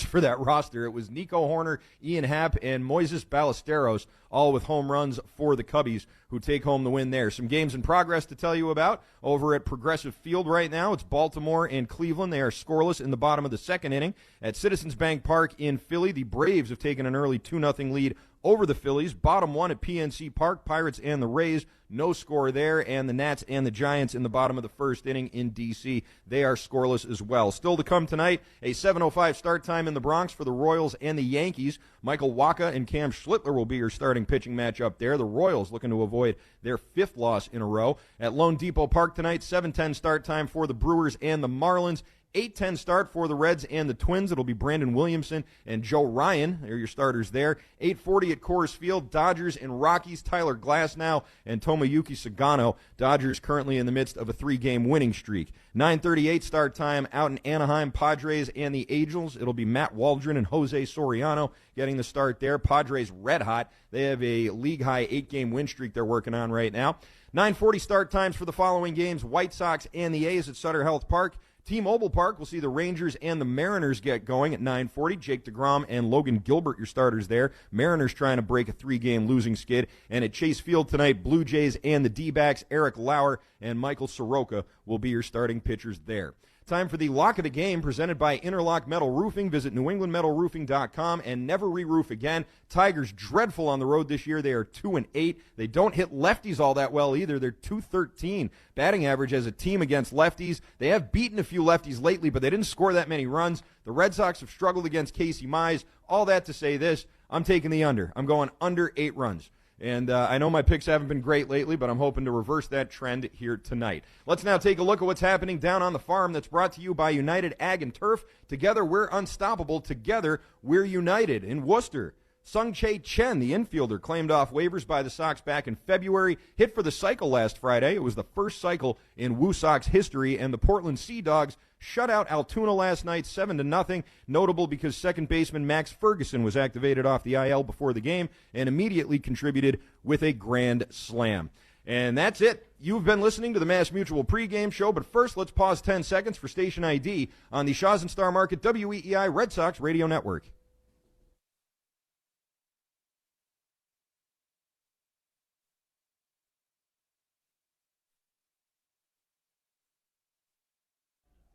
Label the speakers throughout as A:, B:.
A: for that roster. It was Nico Horner, Ian Happ, and Moises Ballesteros, all with home runs for the Cubbies, who take home the win there. Some games in progress to tell you about over at Progressive Field right now. It's Baltimore and Cleveland. They are scoreless in the bottom of the second inning. At Citizens Bank Park in Philly, the Braves have taken an early 2-0 lead over the Phillies. Bottom one at PNC Park, Pirates and the Rays, no score there. And the Nats and the Giants in the bottom of the first inning in D.C., they are scoreless as well. Still to come tonight, a 7:05 start time in the Bronx for the Royals and the Yankees. Michael Wacha and Cam Schlittler will be your starting pitching matchup there. The Royals looking to avoid their 5th loss in a row. At Lone Depot Park tonight, 7:10 start time for the Brewers and the Marlins. 8:10 start for the Reds and the Twins. It'll be Brandon Williamson and Joe Ryan. They're your starters there. 8:40 at Coors Field, Dodgers and Rockies. Tyler Glasnow and Tomoyuki Sagano. Dodgers currently in the midst of a 3-game winning streak. 9:38 start time out in Anaheim, Padres and the Angels. It'll be Matt Waldron and Jose Soriano getting the start there. Padres red hot. They have a league-high 8-game win streak they're working on right now. 9:40 start times for the following games. White Sox and the A's at Sutter Health Park. T-Mobile Park, we'll see the Rangers and the Mariners get going at 9:40. Jake DeGrom and Logan Gilbert, your starters there. Mariners trying to break a 3-game losing skid. And at Chase Field tonight, Blue Jays and the D-backs, Eric Lauer and Michael Soroka will be your starting pitchers there. Time for the Lock of the Game, presented by Interlock Metal Roofing. Visit newenglandmetalroofing.com and never re-roof again. Tigers dreadful on the road this year. They are 2-8. They don't hit lefties all that well either. They're 213 batting average as a team against lefties. They have beaten a few lefties lately, but they didn't score that many runs. The Red Sox have struggled against Casey Mize. All that to say this, I'm taking the under. I'm going under 8 runs. And I know my picks haven't been great lately, but I'm hoping to reverse that trend here tonight. Let's now take a look at what's happening down on the farm. That's brought to you by United Ag and Turf. Together, we're unstoppable. Together, we're united. In Worcester, Sung-Chae Chen, the infielder, claimed off waivers by the Sox back in February, hit for the cycle last Friday. It was the first cycle in Woo Sox history, and the Portland Sea Dogs shut out Altoona last night 7-0, notable because second baseman Max Ferguson was activated off the IL before the game and immediately contributed with a grand slam. And that's it. You've been listening to the Mass Mutual pregame show, but first let's pause 10 seconds for station ID on the Shaw's and Star Market WEEI Red Sox Radio Network.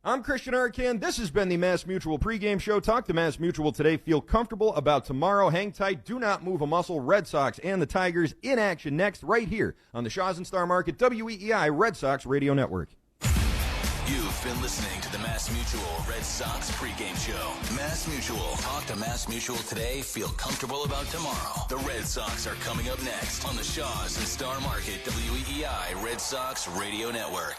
A: I'm Christian Arcand. This has been the Mass Mutual pregame show. Talk to Mass Mutual today. Feel comfortable about tomorrow. Hang tight. Do not move a muscle. Red Sox and the Tigers in action next right here on the Shaw's and Star Market WEEI Red Sox Radio Network.
B: You've been listening to the Mass Mutual Red Sox pregame show. Mass Mutual. Talk to Mass Mutual today. Feel comfortable about tomorrow. The Red Sox are coming up next on the Shaw's and Star Market WEEI Red Sox Radio Network.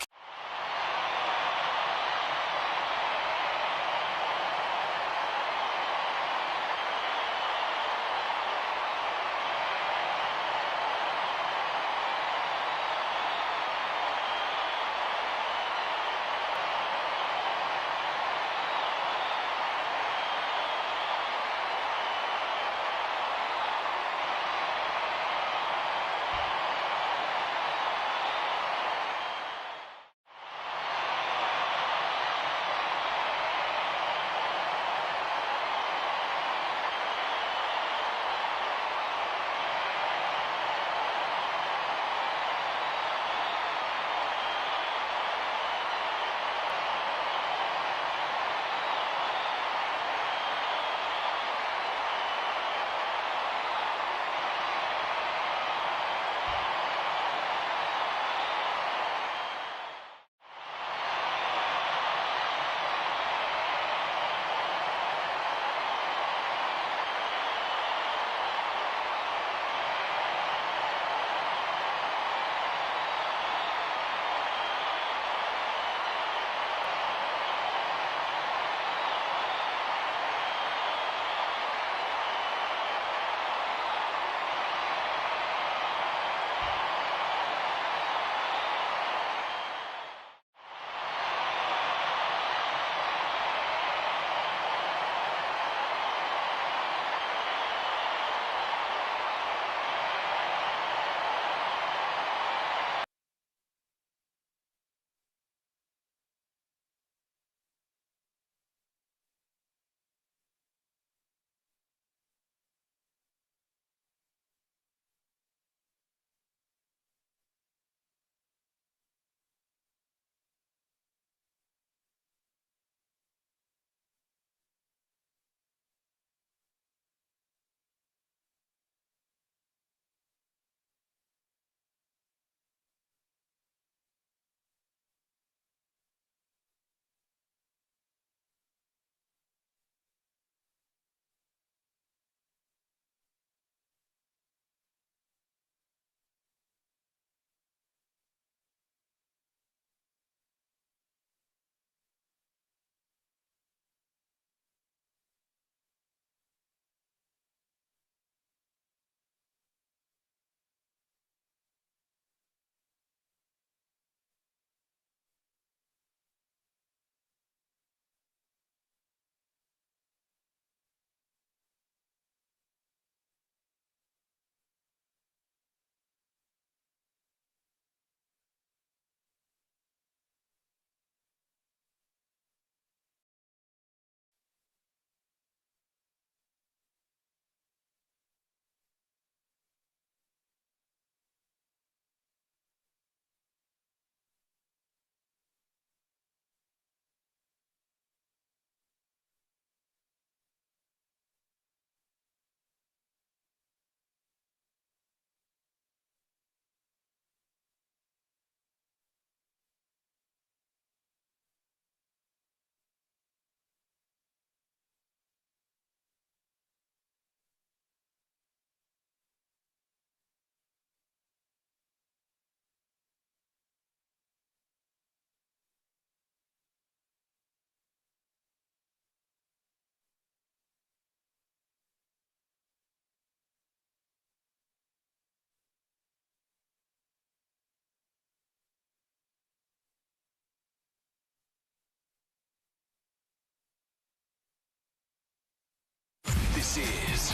B: This is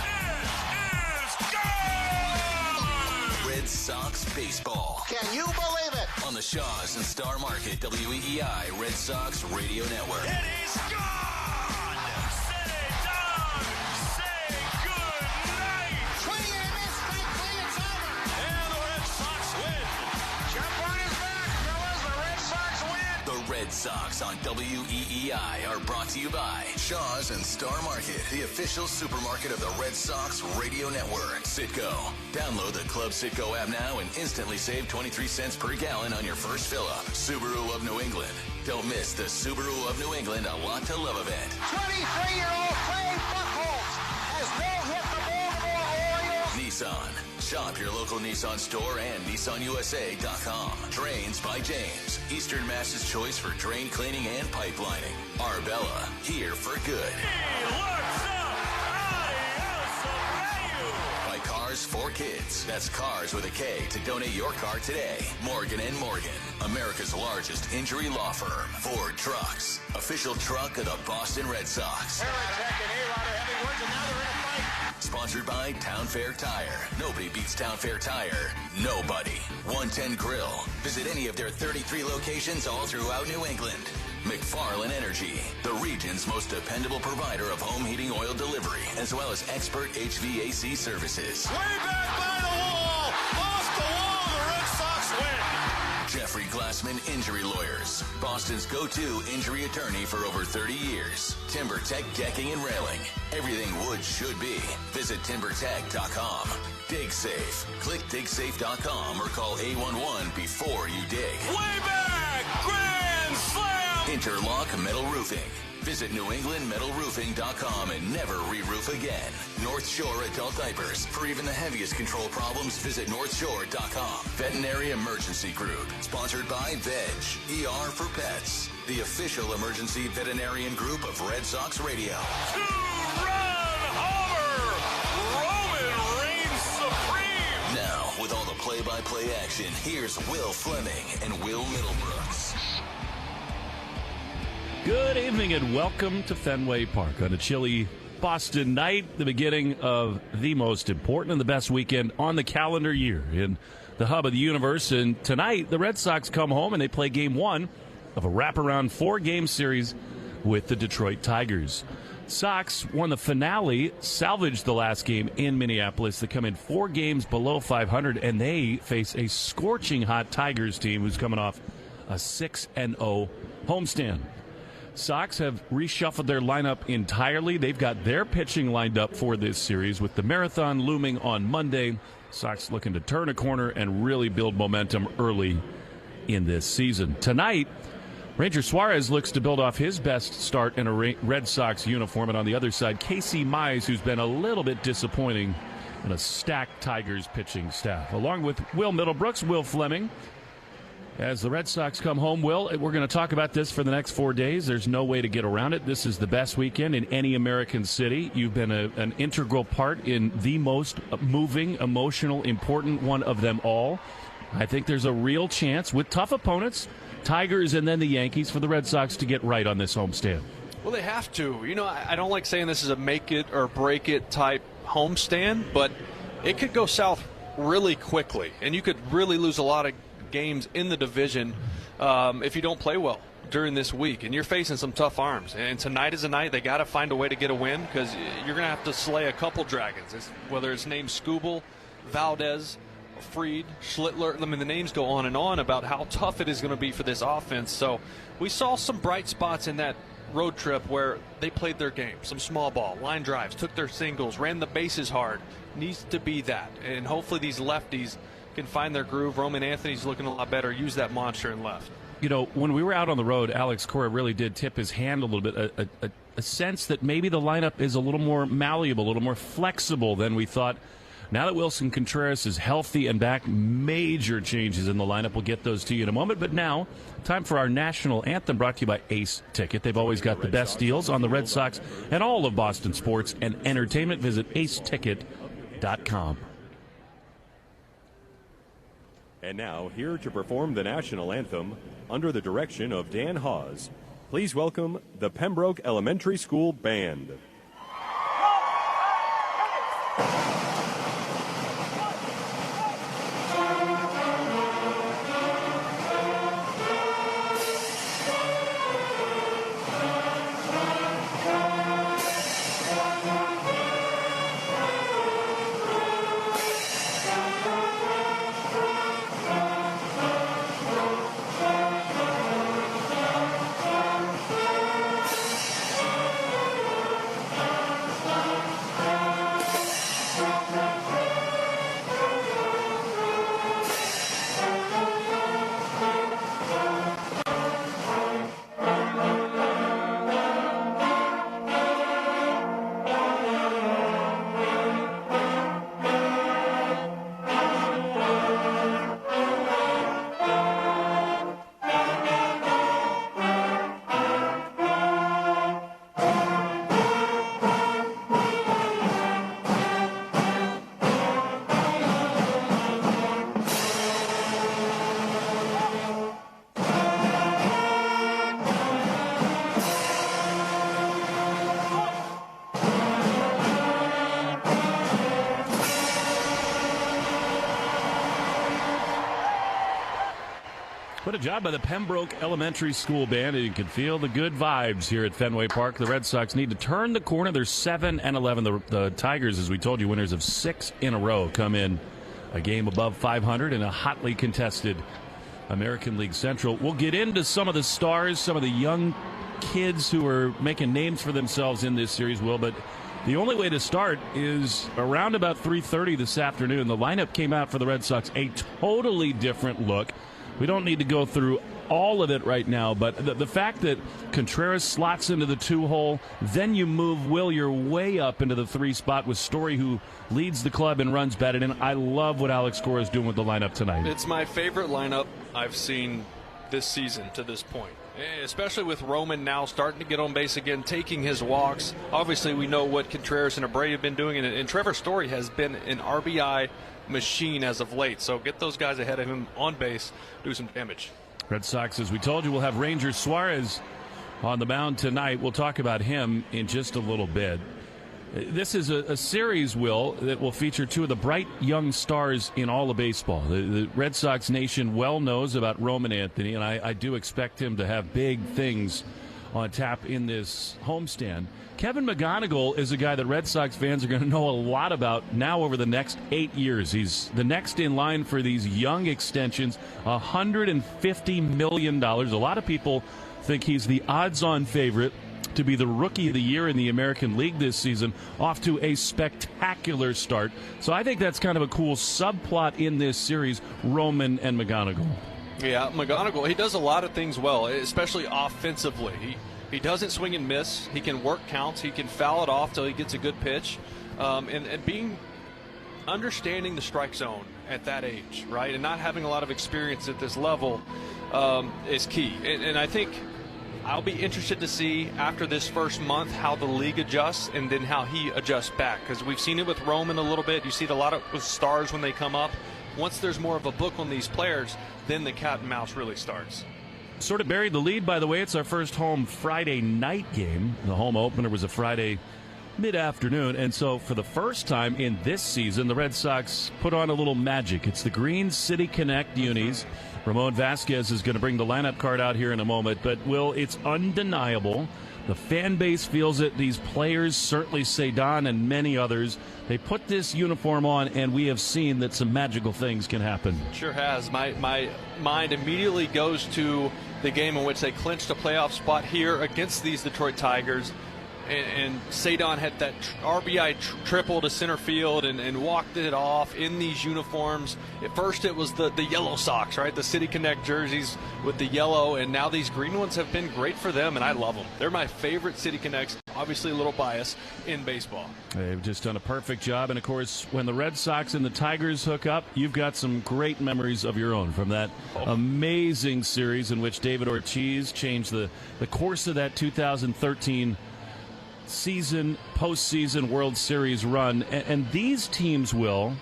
B: Red Sox baseball.
C: Can you believe it?
B: On the Shaws and Star Market WEEI Red Sox Radio Network.
D: It is gone! Set it down! Say good night!
C: Swing and a miss, strike three, it's over!
D: And the Red Sox win!
C: Jump on his back, fellas, the Red Sox win!
B: The Red Sox on WEEI are brought to you by Shaws and Star Market, the official supermarket of the Red Sox Radio Network. Citgo. Download the Club Citgo app now and instantly save 23 cents per gallon on your first fill-up. Subaru of New England. Don't miss the Subaru of New England A Lot to Love event.
C: 23-year-old Clay Buchholz has no hit the Baltimore Orioles.
B: Nissan. Shop your local Nissan store and NissanUSA.com. Drains by James. Eastern Mass's choice for drain cleaning and pipelining. Arbella. Here for good.
D: He looks up! Adios,
B: By Cars for Kids. That's Cars with a K to donate your car today. Morgan & Morgan. America's largest injury law firm. Ford Trucks. Official truck of the Boston Red Sox.
C: Eric and A-Rod are having words, and now they're in a fight.
B: Sponsored by Town Fair Tire. Nobody beats Town Fair Tire. Nobody. 110 Grill. Visit any of their 33 locations all throughout New England. McFarland Energy, the region's most dependable provider of home heating oil delivery, as well as expert HVAC services.
D: Way back by the wall! Off the wall, the Red Sox win!
B: Jeffrey Glassman Injury Lawyers, Boston's go-to injury attorney for over 30 years. TimberTech Decking and Railing. Everything wood should be. Visit TimberTech.com. Dig Safe. Click DigSafe.com or call 811 before you dig.
D: Way back! Grand slam!
B: Interlock Metal Roofing. Visit NewEnglandMetalRoofing.com and never re-roof again. North Shore Adult Diapers. For even the heaviest control problems, visit NorthShore.com. Veterinary Emergency Group. Sponsored by Veg. ER for Pets. The official emergency veterinarian group of Red Sox Radio.
D: Two-run homer! Roman reigns supreme!
B: Now, with all the play-by-play action, here's Will Fleming and Will Middlebrooks.
E: Good evening and welcome to Fenway Park on a chilly Boston night, the beginning of the most important and the best weekend on the calendar year in the hub of the universe. And tonight, the Red Sox come home and they play game one of a wraparound 4-game series with the Detroit Tigers. Sox won the finale, salvaged the last game in Minneapolis. They come in 4 games below 500, and they face a scorching hot Tigers team who's coming off a 6-0 homestand. Sox have reshuffled their lineup entirely. They've got their pitching lined up for this series with the marathon looming on Monday. Sox looking to turn a corner and really build momentum early in this season. Tonight, Ranger Suarez looks to build off his best start in a Red Sox uniform. And on the other side, Casey Mize, who's been a little bit disappointing in a stacked Tigers pitching staff. Along with Will Middlebrooks, Will Fleming. As the Red Sox come home, Will, we're going to talk about this for the next 4 days. There's no way to get around it. This is the best weekend in any American city. You've been an integral part in the most moving, emotional, important one of them all. I think there's a real chance with tough opponents, Tigers and then the Yankees, for the Red Sox to get right on this homestand.
F: Well, they have to. You know, I don't like saying this is a make it or break it type homestand, but it could go south really quickly, and you could really lose a lot of games in the division if you don't play well during this week, and you're facing some tough arms. And tonight is a night they got to find a way to get a win, because you're going to have to slay a couple dragons, whether it's named Skubal, Valdez, Fried, Schlittler. I mean, the names go on and on about how tough it is going to be for this offense. So we saw some bright spots in that road trip where they played their game, some small ball, line drives, took their singles, ran the bases hard. Needs to be that, and hopefully these lefties can find their groove. Roman Anthony's looking a lot better. Use that monster in left.
E: You know, when we were out on the road, Alex Cora really did tip his hand a little bit, a sense that maybe the lineup is a little more malleable, a little more flexible than we thought. Now that Wilson Contreras is healthy and back, major changes in the lineup. We'll get those to you in a moment. But now, time for our national anthem, brought to you by Ace Ticket. They've always got the best deals on the Red Sox and all of Boston sports and entertainment. Visit aceticket.com.
G: And now, here to perform the national anthem, under the direction of Dan Hawes, please welcome the Pembroke Elementary School Band.
E: What a job by the Pembroke Elementary School band, and you can feel the good vibes here at Fenway Park. The Red Sox need to turn the corner. They're 7-11. The Tigers, as we told you, winners of 6 in a row, come in a game above 500 in a hotly contested American League Central. We'll get into some of the stars, some of the young kids who are making names for themselves in this series, Will, but the only way to start is around about 3:30 this afternoon. The lineup came out for the Red Sox, a totally different look. We don't need to go through all of it right now, but the fact that Contreras slots into the 2-hole, then you move Will your way up into the 3 spot with Story, who leads the club and runs batted in. I love what Alex Cora is doing with the lineup tonight.
F: It's my favorite lineup I've seen this season to this point, especially with Roman now starting to get on base again, taking his walks. Obviously, we know what Contreras and Abreu have been doing, and Trevor Story has been an RBI machine as of late. So get those guys ahead of him on base, do some damage.
E: Red Sox, as we told you, will have Ranger Suarez on the mound tonight. We'll talk about him in just a little bit. This is a series, Will, that will feature 2 of the bright young stars in all of baseball. The Red Sox nation well knows about Roman Anthony, and I do expect him to have big things on tap in this homestand. Kevin McGonigal is a guy that Red Sox fans are going to know a lot about now over the next 8 years. He's the next in line for these young extensions, $150 million. A lot of people think he's the odds-on favorite to be the Rookie of the Year in the American League this season, off to a spectacular start. So I think that's kind of a cool subplot in this series, Roman and McGonigal.
F: Yeah, McGonigal, he does a lot of things well, especially offensively. He doesn't swing and miss. He can work counts. He can foul it off till he gets a good pitch. And understanding the strike zone at that age, right, and not having a lot of experience at this level is key. And I think I'll be interested to see after this first month how the league adjusts and then how he adjusts back, because we've seen it with Roman a little bit. You see it a lot with stars when they come up. Once there's more of a book on these players, then the cat and mouse really starts.
E: Sort of buried the lead, by the way. It's our first home Friday night game. The home opener was a Friday mid-afternoon, and so for the first time in this season, the Red Sox put on a little magic. It's the Green City Connect unis. Ramon Vasquez is going to bring the lineup card out here in a moment, but, Will, it's undeniable. The fan base feels it. These players, certainly Cedon and many others, they put this uniform on, and we have seen that some magical things can happen.
F: Sure has. My mind immediately goes to the game in which they clinched a playoff spot here against these Detroit Tigers. And Cedon had that RBI triple to center field and walked it off in these uniforms. At first it was the yellow socks, right? The City Connect jerseys with the yellow, and now these green ones have been great for them, and I love them. They're my favorite City Connects, obviously a little bias, in baseball.
E: They've just done a perfect job, and of course, when the Red Sox and the Tigers hook up, you've got some great memories of your own from that amazing series in which David Ortiz changed the course of that 2013 postseason World Series run. And these teams, Will,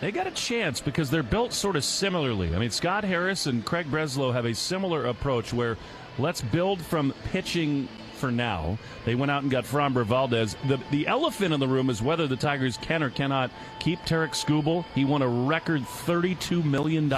E: they got a chance because they're built sort of similarly. I mean, Scott Harris and Craig Breslow have a similar approach where let's build from pitching for now. They went out and got Framber Valdez. The elephant in the room is whether the Tigers can or cannot keep Tarek Skubal. He won a record $32 million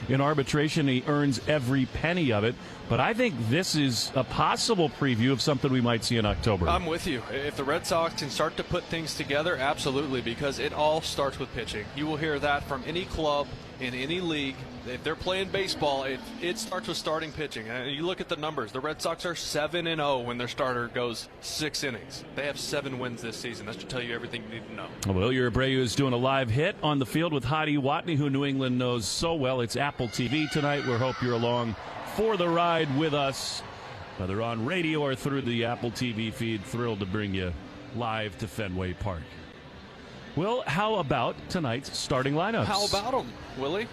E: in arbitration. He earns every penny of it. But I think this is a possible preview of something we might see in October.
F: I'm with you. If the Red Sox can start to put things together, absolutely, because it all starts with pitching. You will hear that from any club in any league. If they're playing baseball, it starts with starting pitching. And you look at the numbers. The Red Sox are 7-0 when their starter goes 6 innings. They have 7 wins this season. That should tell you everything you need to know.
E: Well, Ilya Abreu is doing a live hit on the field with Hadi Watney, who New England knows so well. It's Apple TV tonight. We hope you're along for the ride with us, whether on radio or through the Apple TV feed. Thrilled to bring you live to Fenway Park. Well, how about tonight's starting lineups?
F: How about them, Willie?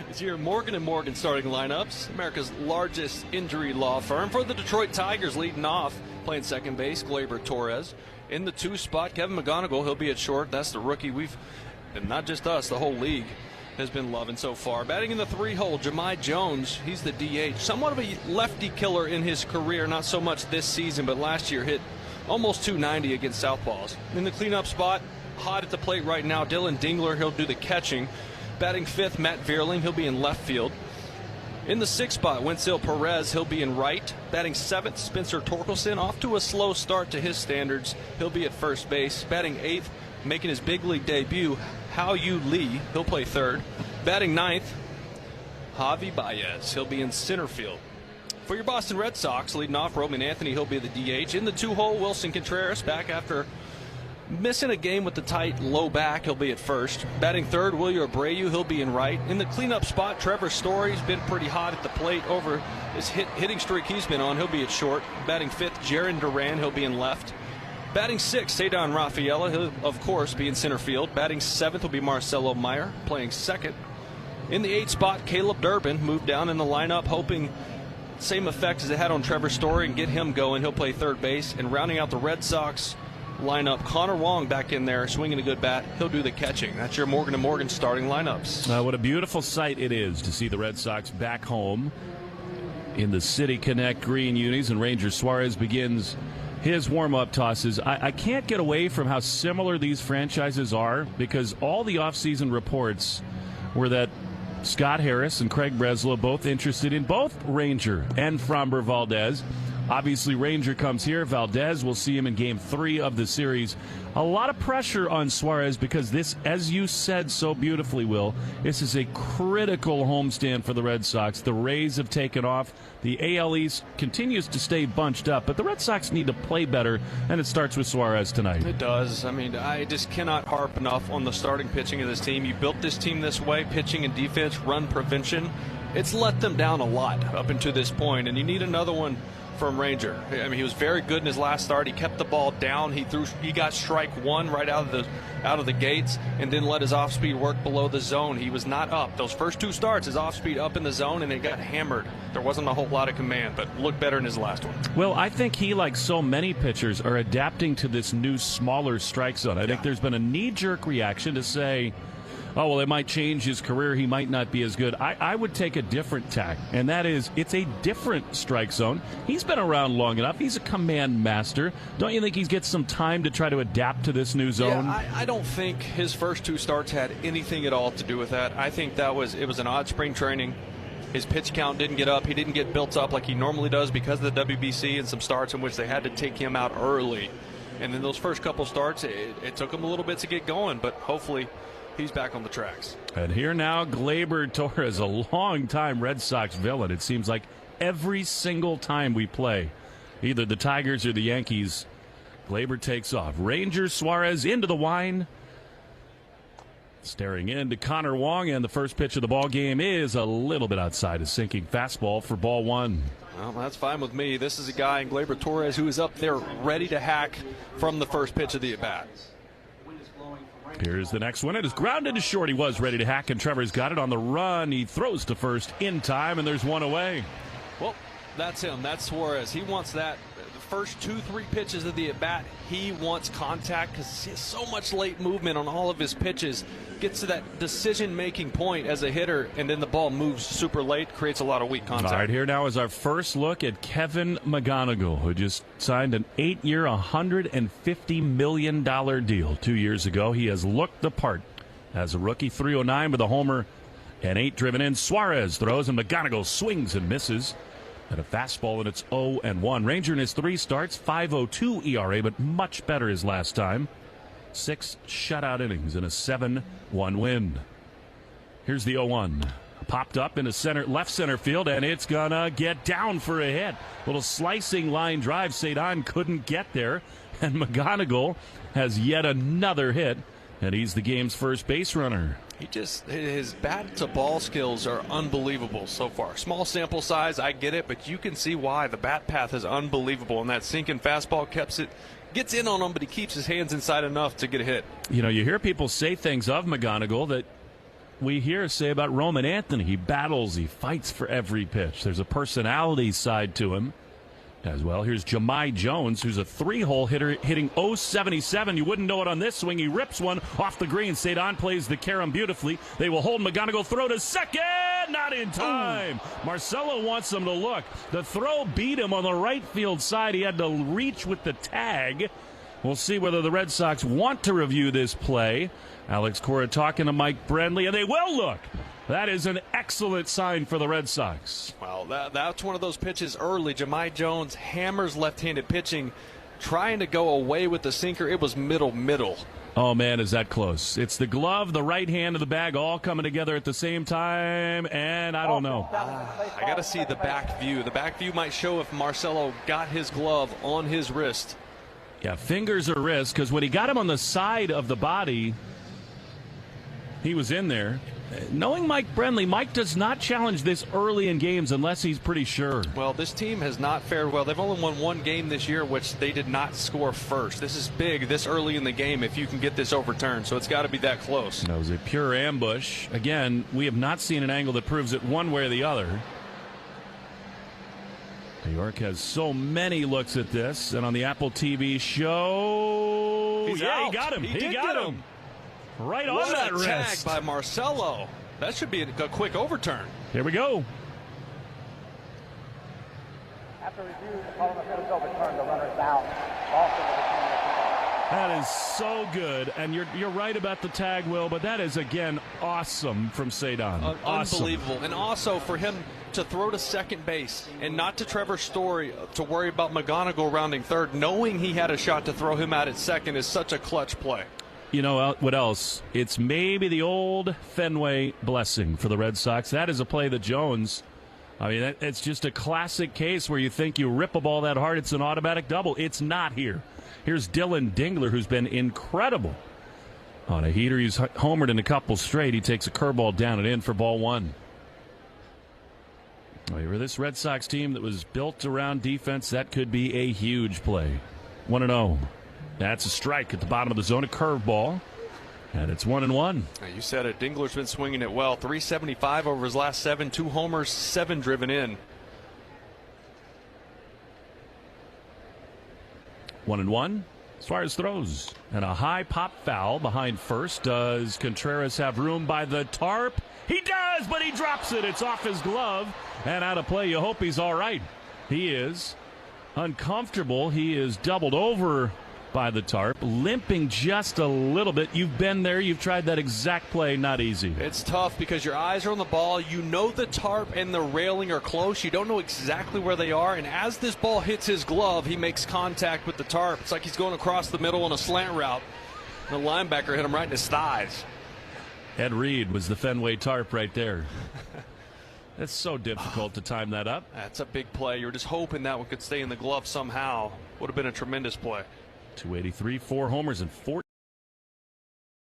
F: It's your Morgan & Morgan starting lineups, America's largest injury law firm. For the Detroit Tigers, leading off, playing second base, Gleyber Torres. In the 2 spot, Kevin McGonigal, he'll be at short. That's the rookie and not just us, the whole league has been loving so far. Batting in the 3 hole, Jahmai Jones, he's the DH. Somewhat of a lefty killer in his career, not so much this season, but last year hit almost 290 against southpaws. In the cleanup spot, hot at the plate right now, Dylan Dingler, he'll do the catching. Batting 5th, Matt Vierling, he'll be in left field. In the 6th spot, Wenceel Perez, he'll be in right. Batting 7th, Spencer Torkelson, off to a slow start to his standards. He'll be at first base. Batting 8th, making his big league debut, Hao-Yu Lee, he'll play 3rd. Batting 9th, Javi Baez, he'll be in center field. For your Boston Red Sox, leading off, Roman Anthony, he'll be the DH. In the 2 hole, Wilson Contreras, back after missing a game with the tight low back, he'll be at first. Batting 3rd, Wilyer Abreu, he'll be in right. In the cleanup spot, Trevor Story's been pretty hot at the plate over this hitting streak he's been on. He'll be at short. Batting 5th, Jarren Duran, he'll be in left. Batting 6th, Cedar Rafaela, he'll of course be in center field. Batting 7th will be Marcelo Meyer, playing 2nd. In the 8th spot, Caleb Durbin moved down in the lineup, hoping same effect as it had on Trevor Story and get him going. He'll play 3rd base. And rounding out the Red Sox lineup, Connor Wong back in there, swinging a good bat. He'll do the catching. That's your Morgan & Morgan starting lineups.
E: What a beautiful sight it is to see the Red Sox back home in the City Connect green unis, and Ranger Suarez begins his warm-up tosses. I can't get away from how similar these franchises are, because all the offseason reports were that Scott Harris and Craig Breslow both interested in both Ranger and Framber Valdez. Obviously, Ranger comes here. Valdez, we'll see him in Game 3 of the series. A lot of pressure on Suarez because this, as you said so beautifully, Will, this is a critical homestand for the Red Sox. The Rays have taken off. The AL East continues to stay bunched up, but the Red Sox need to play better, and it starts with Suarez tonight.
F: It does. I mean, I just cannot harp enough on the starting pitching of this team. You built this team this way, pitching and defense, run prevention. It's let them down a lot up until this point, and you need another one from Ranger. I mean, he was very good in his last start. He kept the ball down. He got strike 1 right out of the gates, and then let his off speed work below the zone. He was not up. Those first 2 starts, his off speed up in the zone, and it got hammered. There wasn't a whole lot of command, but looked better in his last one.
E: Well, I think he, like so many pitchers, are adapting to this new smaller strike zone. I think there's been a knee-jerk reaction to say, oh, well, it might change his career. He might not be as good. I would take a different tack, and that is it's a different strike zone. He's been around long enough. He's a command master. Don't you think he gets some time to try to adapt to this new zone?
F: Yeah, I don't think his first 2 starts had anything at all to do with that. I think it was an odd spring training. His pitch count didn't get up. He didn't get built up like he normally does because of the WBC and some starts in which they had to take him out early. And then those first couple starts, it took him a little bit to get going, but hopefully he's back on the tracks.
E: And here now, Gleyber Torres, a long-time Red Sox villain. It seems like every single time we play, either the Tigers or the Yankees, Gleyber takes off. Ranger Suarez into the wine. Staring into Connor Wong, and the first pitch of the ball game is a little bit outside, a sinking fastball for ball 1.
F: Well, that's fine with me. This is a guy in Gleyber Torres who is up there ready to hack from the first pitch of the at-bat.
E: Here's the next one. It is grounded to short. He was ready to hack, and Trevor's got it on the run. He throws to first in time, and there's one away.
F: Well, that's him. That's Suarez. He wants that first 2-3 pitches of the at-bat, he wants contact because he has so much late movement on all of his pitches. Gets to that decision-making point as a hitter, and then the ball moves super late, creates a lot of weak contact.
E: All right, here now is our first look at Kevin McGonigal, who just signed an 8-year, $150 million deal 2 years ago. He has looked the part as a rookie. 309 with a homer and 8 driven in. Suarez throws, and McGonigal swings and misses at a fastball, and it's 0-1. Ranger in his 3 starts, 5.02 ERA, but much better his last time. 6 shutout innings and a 7-1 win. Here's the 0-1. Popped up into left center field, and it's gonna get down for a hit. Little slicing line drive. Cedon couldn't get there, and McGonigal has yet another hit, and he's the game's first base runner.
F: His bat to ball skills are unbelievable so far. Small sample size, I get it, but you can see why. The bat path is unbelievable, and that sinking fastball gets in on him, but he keeps his hands inside enough to get a hit. You
E: know, you hear people say things of McGonigal that we hear say about Roman Anthony. He battles, he fights for every pitch. There's a personality side to him as well. Here's Jahmai Jones, who's a 3-hole hitter, hitting .077. You wouldn't know it on this swing. He rips one off the green. Cedon plays the carom beautifully. They will hold. McGonigal throw to second. Not in time. Ooh. Marcelo wants him to look. The throw beat him on the right field side. He had to reach with the tag. We'll see whether the Red Sox want to review this play. Alex Cora talking to Mike Brenly, and they will look. That is an excellent sign for the Red Sox.
F: Well, that's one of those pitches early. Jahmai Jones hammers left-handed pitching, trying to go away with the sinker. It was middle.
E: Oh, man, is that close. It's the glove, the right hand of the bag, all coming together at the same time, and I don't know.
F: I got to see the back view. The back view might show if Marcelo got his glove on his wrist.
E: Yeah, fingers or wrist, because when he got him on the side of the body, he was in there. Knowing Mike Brenly, Mike does not challenge this early in games unless he's pretty sure.
F: Well, this team has not fared well. They've only won 1 game this year, which they did not score first. This is big this early in the game if you can get this overturned, so it's got to be that close.
E: That was a pure ambush. Again, we have not seen an angle that proves it one way or the other. New York has so many looks at this, and on the Apple TV show,
F: he's out.
E: He got him.
F: He got him.
E: Right on that wrist.
F: Tag by Marcelo. That should be a quick overturn.
E: Here we go.
H: After review, the call is overturned. The runner's out.
E: That is so good, and you're right about the tag, Will, but that is, again, awesome from Cedon. Awesome.
F: Unbelievable. And also for him to throw to second base and not to Trevor Story to worry about McGonigal rounding third, knowing he had a shot to throw him out at second is such a clutch play.
E: You know what else? It's maybe the old Fenway blessing for the Red Sox. That is a play that Jones, I mean, it's just a classic case where you think you rip a ball that hard, it's an automatic double. It's not here. Here's Dylan Dingler, who's been incredible on a heater. He's homered in a couple straight. He takes a curveball down and in for ball 1. For this Red Sox team that was built around defense, that could be a huge play. 1-0. That's a strike at the bottom of the zone, a curveball, and it's 1-1.
F: You said it. Dingler's been swinging it well. 375 over his last 7, 2 homers, 7 driven in.
E: 1-1. Suarez throws, and a high pop foul behind first. Does Contreras have room by the tarp? He does, but he drops it. It's off his glove and out of play. You hope he's all right. He is uncomfortable. He is doubled over by the tarp, limping just a little bit. You've been there. You've tried that exact play. Not easy.
F: It's tough because your eyes are on the ball. You know the tarp and the railing are close. You don't know exactly where they are. And as this ball hits his glove, he makes contact with the tarp. It's like he's going across the middle on a slant route. The linebacker hit him right in his thighs.
E: Ed Reed was the Fenway tarp right there. It's so difficult to time that up.
F: That's a big play. You're just hoping that one could stay in the glove somehow. Would have been a tremendous play.
E: 283, 4 homers, and 4.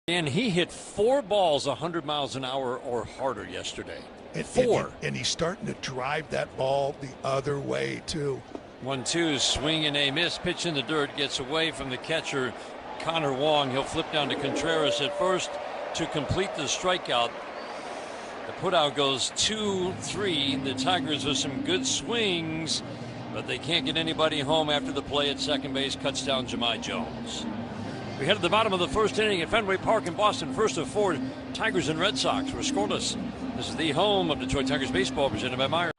I: And he hit 4 balls 100 miles an hour or harder yesterday.
J: And he's starting to drive that ball the other way, too.
I: 1-2, swing and a miss. Pitch in the dirt, gets away from the catcher, Connor Wong. He'll flip down to Contreras at first to complete the strikeout. The putout goes 2-3. The Tigers with some good swings. but they can't get anybody home after the play at second base cuts down Jahmai Jones. We head to the bottom of the first inning at Fenway Park in Boston. First of 4, Tigers and Red Sox. We're scoreless. This is the home of Detroit Tigers baseball, presented by Meyer.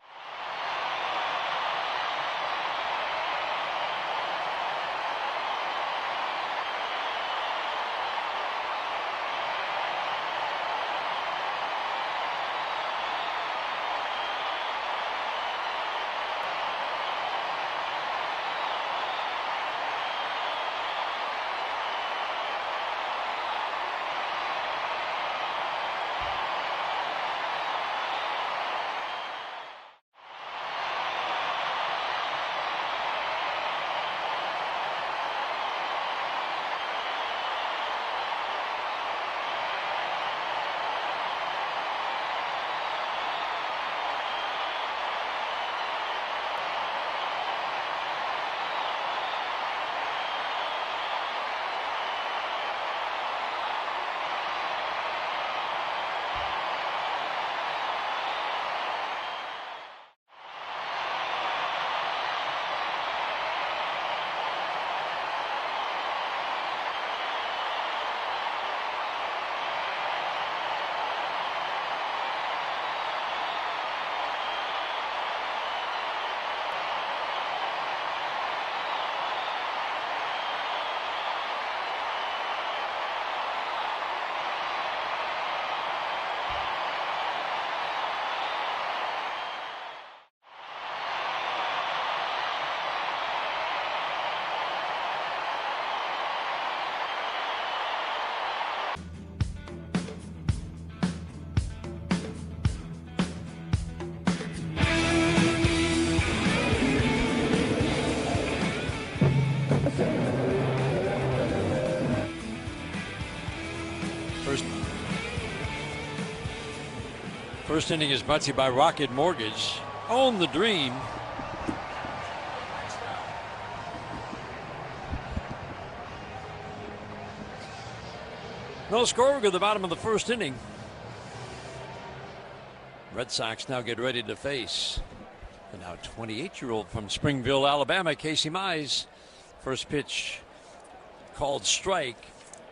I: First inning is brought to you by Rocket Mortgage. Own the dream. No score at the bottom of the first inning. Red Sox now get ready to face the now 28-year-old from Springville, Alabama, Casey Mize. First pitch called strike.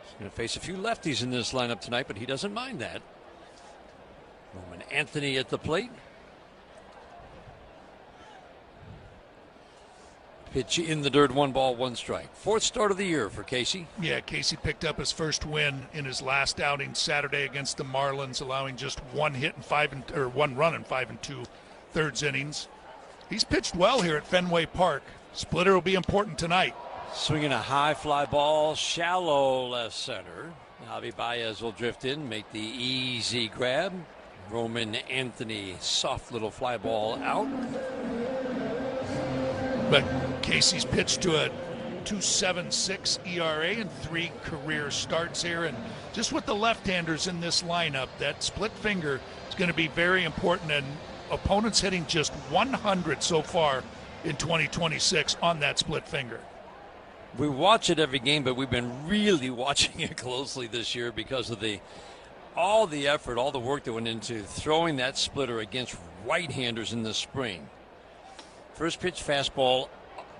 I: He's going to face a few lefties in this lineup tonight, but he doesn't mind that. Roman Anthony at the plate. Pitch in the dirt, 1 ball, 1 strike. 4th start of the year for Casey.
J: Yeah, Casey picked up his first win in his last outing Saturday against the Marlins, allowing just 1 hit and 1 run in 5 2/3 innings. He's pitched well here at Fenway Park. Splitter will be important tonight.
I: Swinging a high fly ball, shallow left center. Javi Baez will drift in, make the easy grab. Roman Anthony, soft little fly ball out.
J: But Casey's pitched to a 2.76 ERA and 3 career starts here. And just with the left-handers in this lineup, that split finger is going to be very important. And opponents hitting just 100 so far in 2026 on that split finger.
I: We watch it every game, but we've been really watching it closely this year because of all the effort, all the work that went into throwing that splitter against right-handers in the spring. First pitch fastball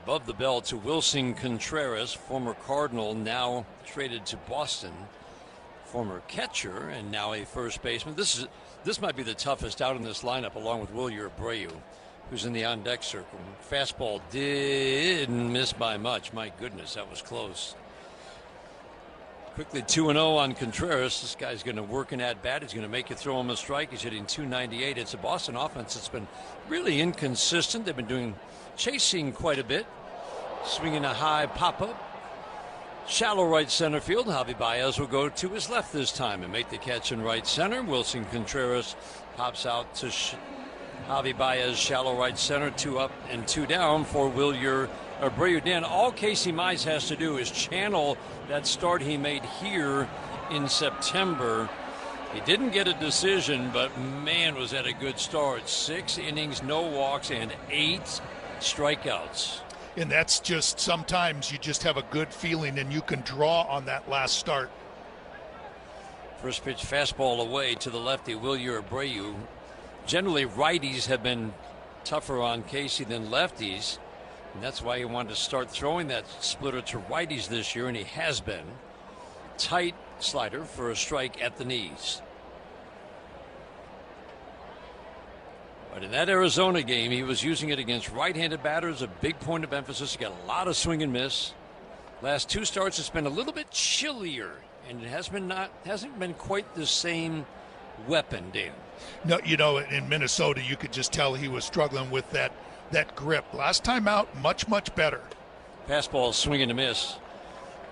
I: above the belt to Wilson Contreras, former Cardinal, now traded to Boston, former catcher and now a first baseman. This might be the toughest out in this lineup, along with Wilyer Abreu, who's in the on-deck circle. Fastball didn't miss by much. My goodness, that was close. Quickly 2-0 on Contreras. This guy's going to work an at-bat. He's going to make you throw him a strike. He's hitting .298. It's a Boston offense that's been really inconsistent. They've been chasing quite a bit. Swinging a high pop-up. Shallow right center field. Javi Baez will go to his left this time and make the catch in right center. Wilson Contreras pops out to Javi Baez, shallow right center. 2 up and 2 down for Wilyer Abreu. Dan, all Casey Mize has to do is channel that start he made here in September. He didn't get a decision, but man, was that a good start. 6 innings, no walks, and 8 strikeouts.
J: And that's just, sometimes you just have a good feeling and you can draw on that last start.
I: First pitch fastball away to the lefty, Wilyer Abreu. Generally, righties have been tougher on Casey than lefties. And that's why he wanted to start throwing that splitter to righties this year, and he has been. Tight slider for a strike at the knees. But in that Arizona game, he was using it against right-handed batters, a big point of emphasis. He got a lot of swing and miss. Last 2 starts, it's been a little bit chillier, and it hasn't been quite the same weapon, Dan.
J: No, in Minnesota, you could just tell he was struggling with that grip. Last time out, much better.
I: Fastball swing and a miss.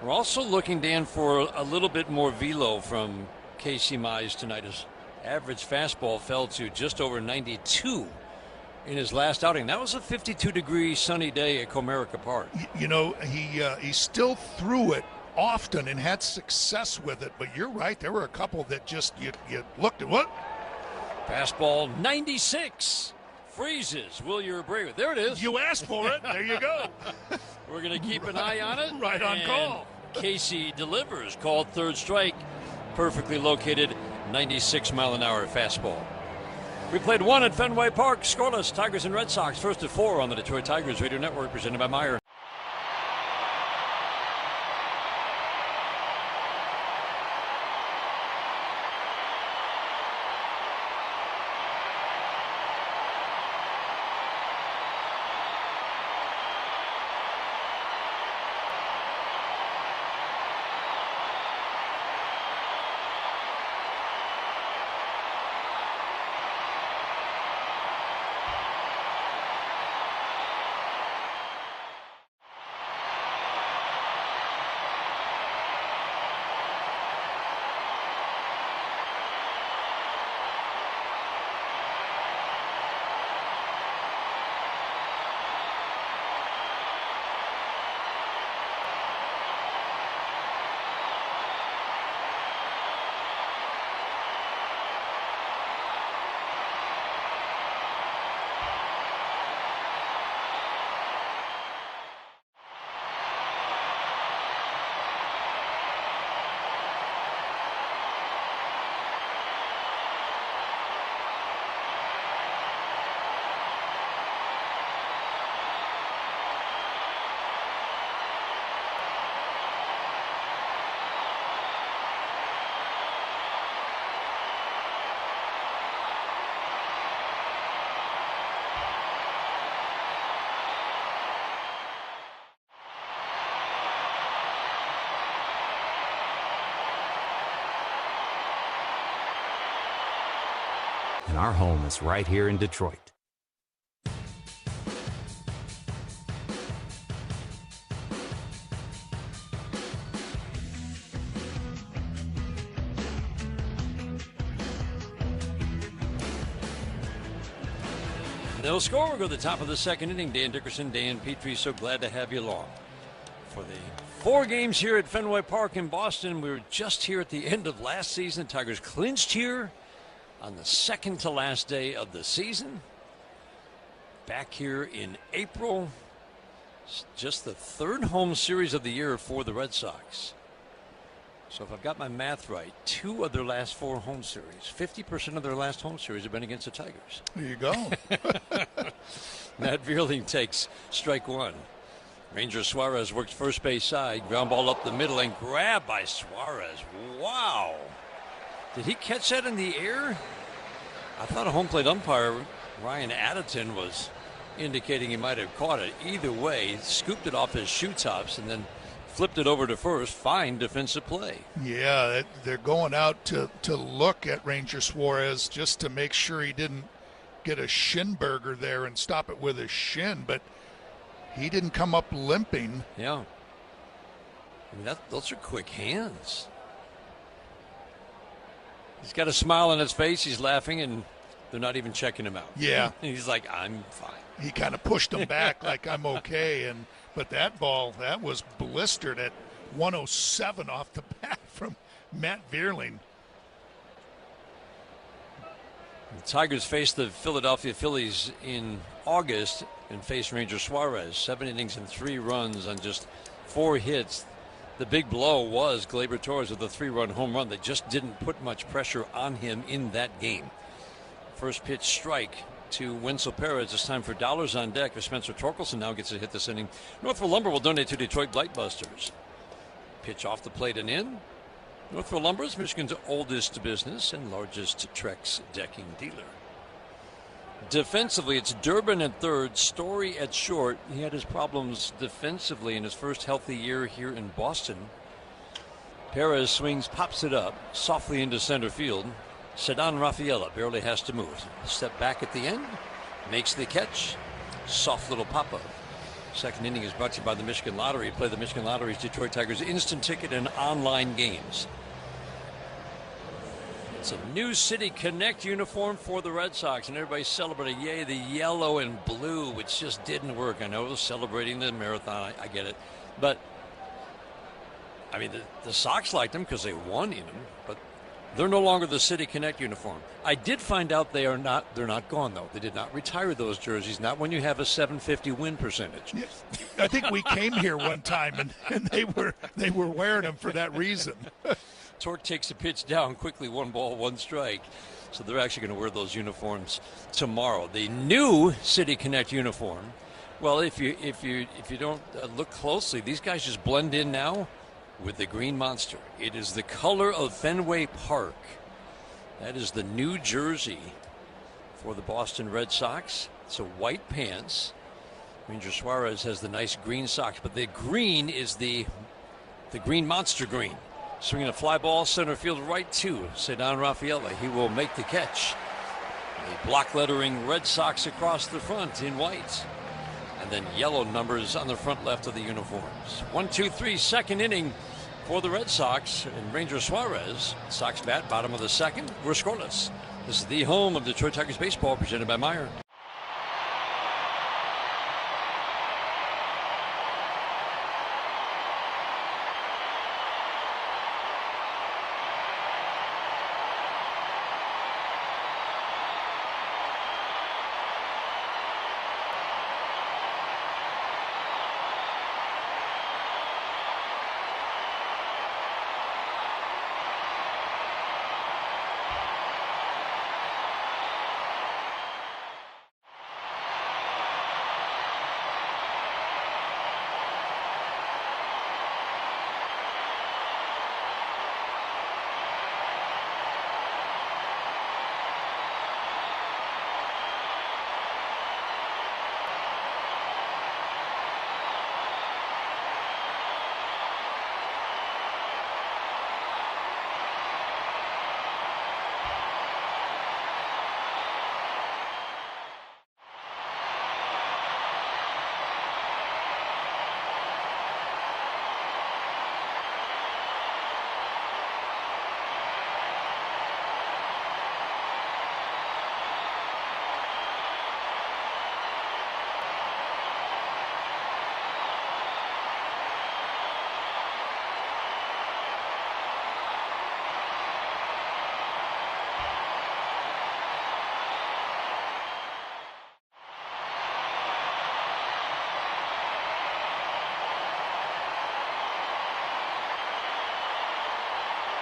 I: We're also looking, Dan, for a little bit more velo from Casey Mize tonight. His average fastball fell to just over 92 in his last outing. That was a 52-degree sunny day at Comerica Park.
J: He still threw it often and had success with it, but you're right. There were a couple that just you looked at what?
I: Fastball 96. Freezes. Will you agree with? There it is.
J: You asked for it. There you go.
I: We're going to keep an eye on it.
J: Right on call.
I: Casey delivers. Called third strike. Perfectly located 96-mile-an-hour fastball. We played 1 at Fenway Park. Scoreless. Tigers and Red Sox. First at 4 on the Detroit Tigers Radio Network. Presented by Meyer.
K: And our home is right here in Detroit.
I: No score. We'll go to the top of the second inning. Dan Dickerson, Dan Petrie, so glad to have you along. For the 4 games here at Fenway Park in Boston, we were just here at the end of last season. Tigers clinched here on the second to last day of the season. Back here in April. It's just the 3rd home series of the year for the Red Sox. So if I've got my math right, 2 of their last 4 home series, 50% of their last home series have been against the Tigers.
J: There you go.
I: Matt Vierling takes strike 1. Ranger Suarez works first base side, ground ball up the middle and grabbed by Suarez. Wow. Did he catch that in the air? I thought a home plate umpire, Ryan Addington, was indicating he might have caught it. Either way, scooped it off his shoe tops and then flipped it over to first. Fine defensive play.
J: Yeah, they're going out to look at Ranger Suarez just to make sure he didn't get a shin burger there and stop it with his shin, but he didn't come up limping.
I: Yeah. I mean, those are quick hands. He's got a smile on his face. He's laughing, and they're not even checking him out.
J: Yeah.
I: He's like, I'm fine.
J: He kind of pushed him back like, I'm okay. But that ball, that was blistered at 107 off the bat from Matt Vierling.
I: The Tigers faced the Philadelphia Phillies in August and faced Ranger Suarez. 7 innings and 3 runs on just 4 hits. The big blow was Gleyber Torres with a 3-run home run that just didn't put much pressure on him in that game. First pitch strike to Wenzel Perez. It's time for dollars on deck. For Spencer Torkelson now gets a hit this inning. Northville Lumber will donate to Detroit Blightbusters. Pitch off the plate and in. Northville Lumber is Michigan's oldest business and largest Trex decking dealer. Defensively, it's Durbin at third, Story at short. He had his problems defensively in his first healthy year here in Boston. Perez swings, pops it up softly into center field. Ceddanne Rafaela barely has to move. Step back at the end, makes the catch. Soft little pop-up. Second inning is brought to you by the Michigan Lottery. Play the Michigan Lottery's Detroit Tigers instant ticket and online games. It's a new City Connect uniform for the Red Sox, and everybody's celebrating, yay, the yellow and blue, which just didn't work. I know it was celebrating the marathon. I get it. But, I mean, the Sox liked them because they won in them, but they're no longer the City Connect uniform. I did find out they're not gone, though. They did not retire those jerseys, not when you have a 750 win percentage.
J: Yeah, I think we came here one time, and they were wearing them for that reason.
I: Torque takes the pitch down quickly, 1 ball, 1 strike. So they're actually going to wear those uniforms tomorrow. The new City Connect uniform, well, if you don't look closely, these guys just blend in now with the green monster. It is the color of Fenway Park. That is the new jersey for the Boston Red Sox. So white pants. Ranger Suarez has the nice green socks, but the green is the green monster green. Swinging a fly ball center field right to Ceddanne Rafaela. He will make the catch. The block lettering Red Sox across the front in white. And then yellow numbers on the front left of the uniforms. 1-2-3, second inning for the Red Sox and Ranger Suarez. Sox bat, bottom of the second. We're scoreless. This is the home of Detroit Tigers baseball, presented by Meyer.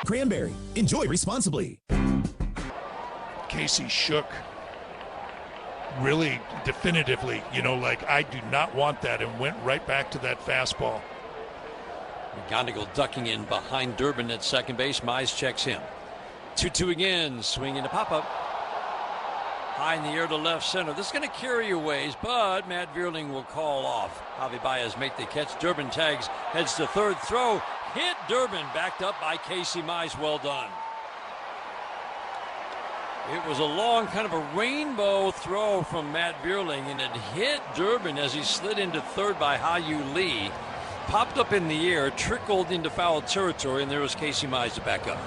L: Cranberry. Enjoy responsibly.
J: Casey shook really definitively, like I do not want that, and went right back to that fastball.
I: McGonigal ducking in behind Durbin at second base. Mize checks him. 2-2 again. Swinging to pop up. High in the air to left center. This is going to carry a ways, but Matt Vierling will call off. Javi Baez make the catch. Durbin tags, heads to third. Throw. Hit Durbin. Backed up by Casey Mize. Well done. It was a long kind of a rainbow throw from Matt Vierling, and it hit Durbin as he slid into third by Ha-Yu Lee. Popped up in the air, trickled into foul territory, and there was Casey Mize to back up.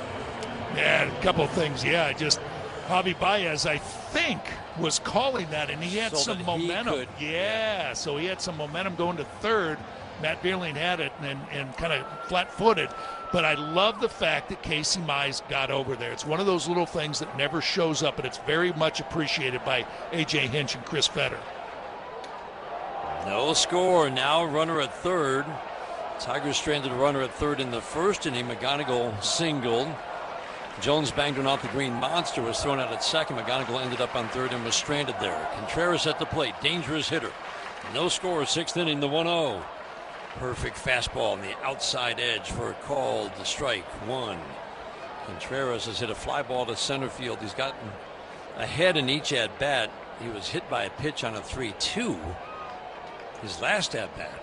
J: Yeah, a couple of things. Yeah, just Javi Baez, I think, was calling that, and he had some momentum. Yeah, so he had some momentum going to third. Matt Vierling had it and kind of flat-footed. But I love the fact that Casey Mize got over there. It's one of those little things that never shows up, and it's very much appreciated by A.J. Hinch and Chris Fetter.
I: No score. Now runner at third. Tigers stranded a runner at third in the first inning. McGonigal singled. Jones banged one off the green monster, was thrown out at second. McGonigal ended up on third and was stranded there. Contreras at the plate, dangerous hitter. No score, 6th inning, the 1-0. Perfect fastball on the outside edge for a called strike one. Contreras has hit a fly ball to center field. He's gotten ahead in each at bat. He was hit by a pitch on a 3-2 his last at bat.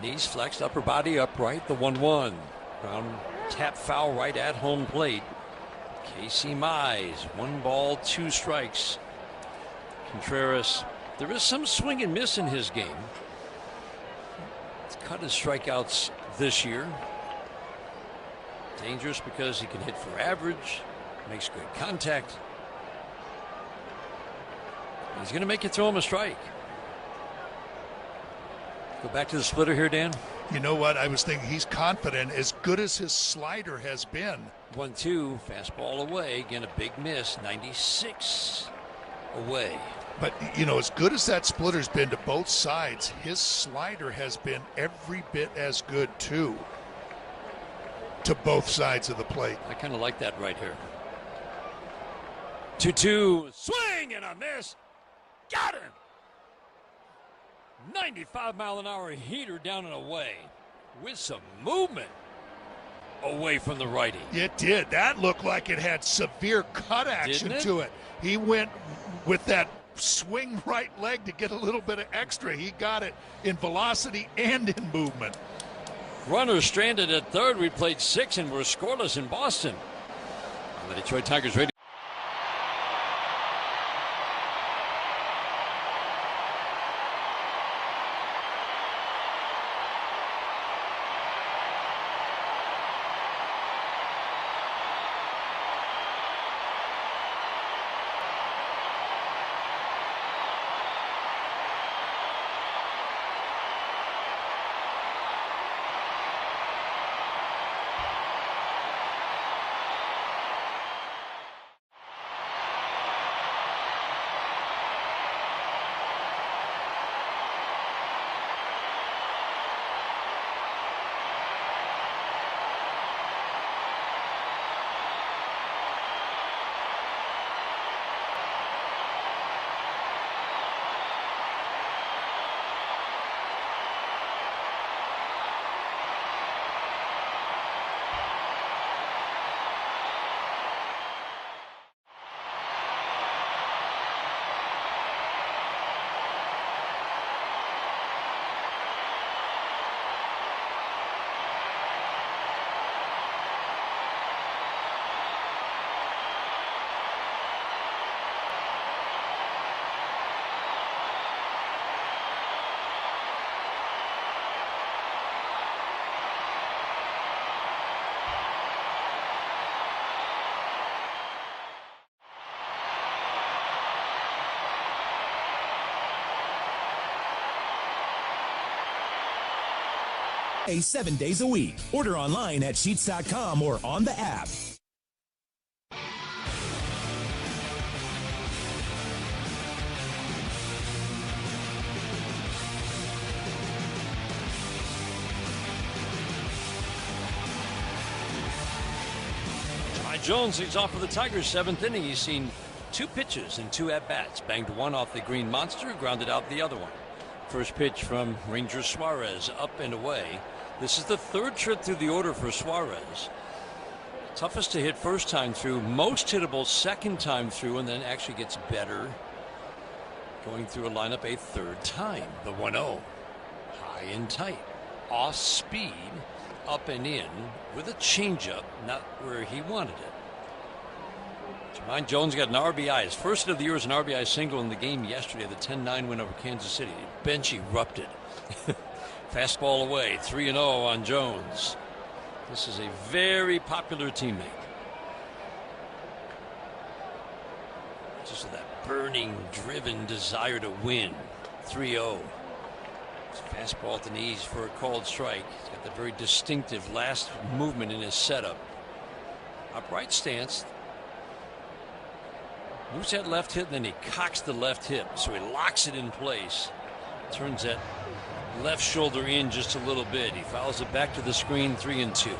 I: Knees flexed, upper body upright, the 1-1. Ground tap foul right at home plate. Casey Mize, 1 ball, 2 strikes. Contreras, there is some swing and miss in his game. He's cut his strikeouts this year. Dangerous because he can hit for average, makes good contact. He's going to make you throw him a strike. Go back to the splitter here, Dan.
J: You know what? I was thinking he's confident, as good as his slider has been.
I: 1-2, fastball away. Again, a big miss, 96 away.
J: But, you know, as good as that splitter's been to both sides, his slider has been every bit as good, too, to both sides of the plate.
I: I kind of like that right here. 2-2, swing and a miss. Got him. 95-mile-an-hour heater down and away with some movement away from the righty.
J: It did. That looked like it had severe cut action to it. He went with that swing right leg to get a little bit of extra. He got it in velocity and in movement.
I: Runner stranded at third. We played 6 and we're scoreless in Boston. On the Detroit Tigers radio.
L: Pay 7 days a week. Order online at Sheets.com or on the app.
I: Jones leads off for the Tigers, 7th inning. He's seen 2 pitches and 2 at-bats. Banged one off the green monster, grounded out the other one. First pitch from Ranger Suarez, up and away. This is the 3rd trip through the order for Suarez. Toughest to hit first time through, most hittable second time through, and then actually gets better going through a lineup a 3rd time. The 1-0, high and tight, off speed, up and in with a changeup, not where he wanted it. Jermaine Jones got an RBI. His first of the year was an RBI single in the game yesterday, the 10-9 win over Kansas City. Bench erupted. Fastball away, 3-0 on Jones. This is a very popular teammate. Just with that burning, driven desire to win. 3-0. Fastball at the knees for a called strike. He's got the very distinctive last movement in his setup. Upright stance. Moves that left hip, and then he cocks the left hip, so he locks it in place. Turns that left shoulder in just a little bit. He fouls it back to the screen, 3-2.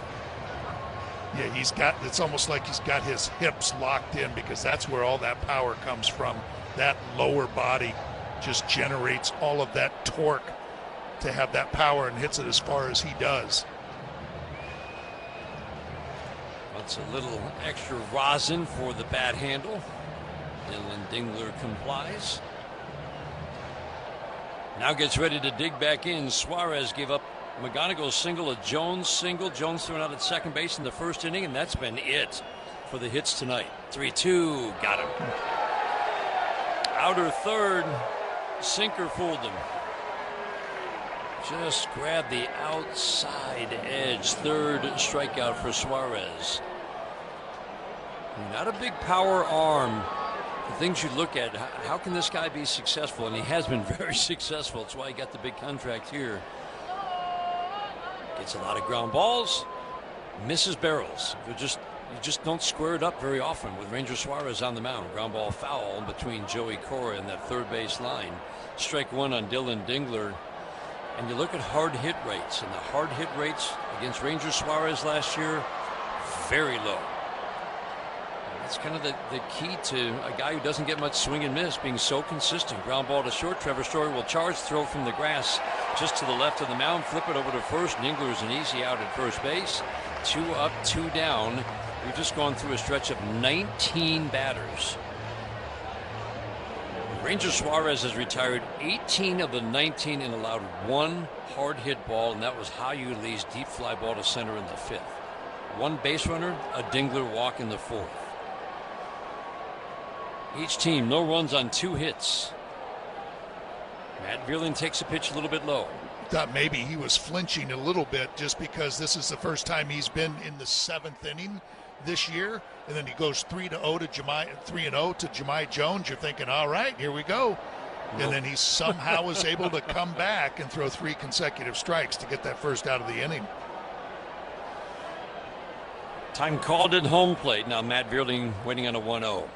J: Yeah, it's almost like he's got his hips locked in, because that's where all that power comes from. That lower body just generates all of that torque to have that power and hits it as far as he does.
I: That's a little extra rosin for the bat handle. Dylan Dingler complies. Now gets ready to dig back in. Suarez gave up McGonigal's single, a Jones single. Jones thrown out at second base in the first inning, and that's been it for the hits tonight. 3-2, got him. Outer third, sinker fooled him. Just grabbed the outside edge. Third strikeout for Suarez. Not a big power arm. The things you look at, how can this guy be successful? And he has been very successful. That's why he got the big contract here. Gets a lot of ground balls, misses barrels. You just don't square it up very often with Ranger Suarez on the mound. Ground ball foul in between Joey Cora and that third base line. Strike one on Dylan Dingler. And you look at hard hit rates, and the hard hit rates against Ranger Suarez last year, very low. That's kind of the key to a guy who doesn't get much swing and miss, being so consistent. Ground ball to short. Trevor Story will charge, throw from the grass just to the left of the mound, flip it over to first. Dingler's an easy out at first base. 2 up, 2 down. We've just gone through a stretch of 19 batters. Ranger Suarez has retired 18 of the 19 and allowed 1 hard hit ball, and that was Hayu Lee's deep fly ball to center in the 5th. 1 base runner, a Dingler walk in the 4th. Each team, no runs on 2 hits. Matt Vierling takes a pitch a little bit low.
J: Thought maybe he was flinching a little bit just because this is the first time he's been in the 7th inning this year, and then he goes 3-0 to Jahmai Jones. You're thinking, all right, here we go. Nope. And then he somehow was able to come back and throw 3 consecutive strikes to get that first out of the inning.
I: Time called at home plate. Now Matt Vierling waiting on a 1-0.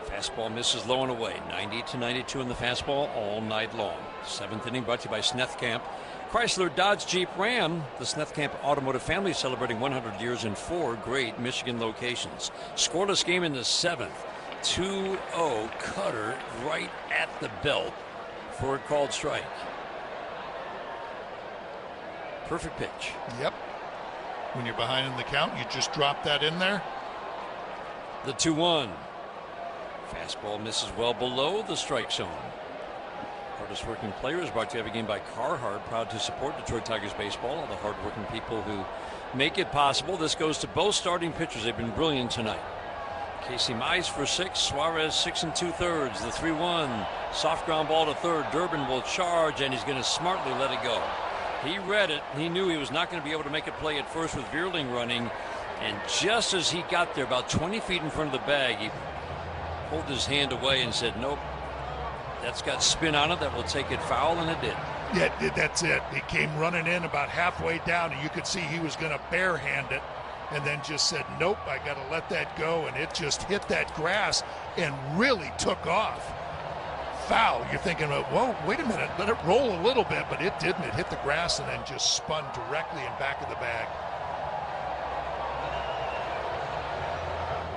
I: Fastball misses low and away. 90-92 in the fastball all night long. 7th inning brought to you by Snethkamp Chrysler, Dodge, Jeep, Ram. The Snethkamp Automotive family celebrating 100 years in 4 great Michigan locations. Scoreless game in the 7th. 2-0 cutter right at the belt for a called strike. Perfect pitch.
J: Yep. When you're behind in the count, you just drop that in there.
I: The 2-1. Fastball misses well below the strike zone. Hardest working players brought to you every game by Carhartt, proud to support Detroit Tigers baseball. All the hardworking people who make it possible. This goes to both starting pitchers. They've been brilliant tonight. Casey Mize for 6, Suarez 6 2/3. The 3-1, soft ground ball to third. Durbin will charge, and he's going to smartly let it go. He read it. He knew he was not going to be able to make a play at first with Vierling running, and just as he got there, about 20 feet in front of the bag, he pulled his hand away and said, nope, that's got spin on it, that will take it foul, and it did.
J: Yeah, that's it. He came running in about halfway down, and you could see he was going to barehand it, and then just said, nope, I got to let that go, and it just hit that grass and really took off. Foul. You're thinking, whoa, wait a minute, let it roll a little bit, but it didn't. It hit the grass and then just spun directly in back of the bag.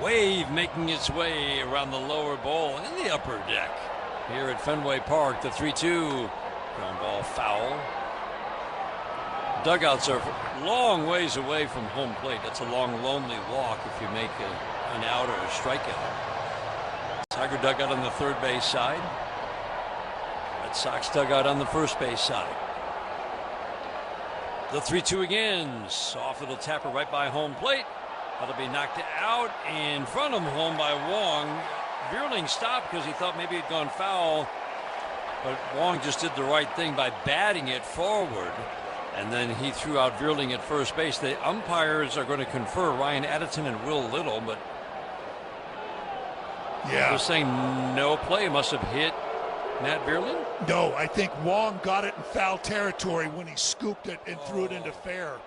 I: Wave making its way around the lower bowl in the upper deck here at Fenway Park. The 3-2 ground ball foul. Dugouts are long ways away from home plate. That's a long, lonely walk if you make an out or a strikeout. Tiger dugout on the third base side. Red Sox dugout on the first base side. The 3-2 again. Soft little tapper right by home plate. That'll be knocked out in front of home by Wong. Vierling stopped because he thought maybe it had gone foul, but Wong just did the right thing by batting it forward, and then he threw out Vierling at first base. The umpires are going to confer, Ryan Addison and Will Little, but they're saying no play. Must have hit Matt Vierling?
J: No, I think Wong got it in foul territory when he scooped it and threw it into fair.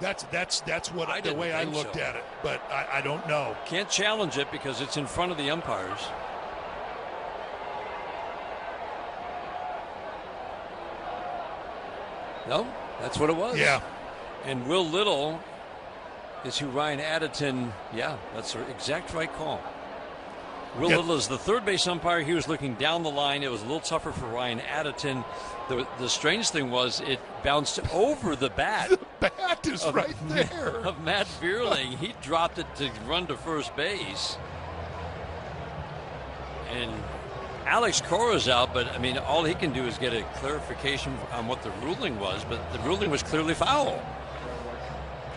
J: That's what the way I looked at it, but I don't know.
I: Can't challenge it because it's in front of the umpires. No, that's what it was.
J: Yeah.
I: And Will Little is who Ryan Addeton, yeah, that's the exact right call. Will Little is the third base umpire. He was looking down the line. It was a little tougher for Ryan Addeton. The strange thing was it bounced over the bat.
J: The bat is right there.
I: Of Matt Vierling. He dropped it to run to first base. And Alex Cora's out, but I mean, all he can do is get a clarification on what the ruling was, but the ruling was clearly foul.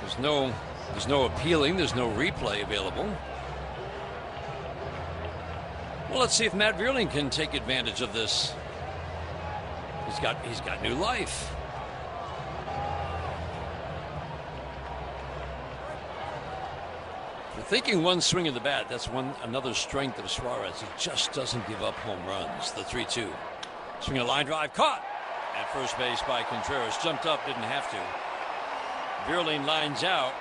I: There's no appealing, there's no replay available. Well, let's see if Matt Vierling can take advantage of this. He's got new life. For thinking one swing of the bat, that's another strength of Suarez. He just doesn't give up home runs. The 3-2. Swing a line drive, caught at first base by Contreras. Jumped up, didn't have to. Vierling lines out.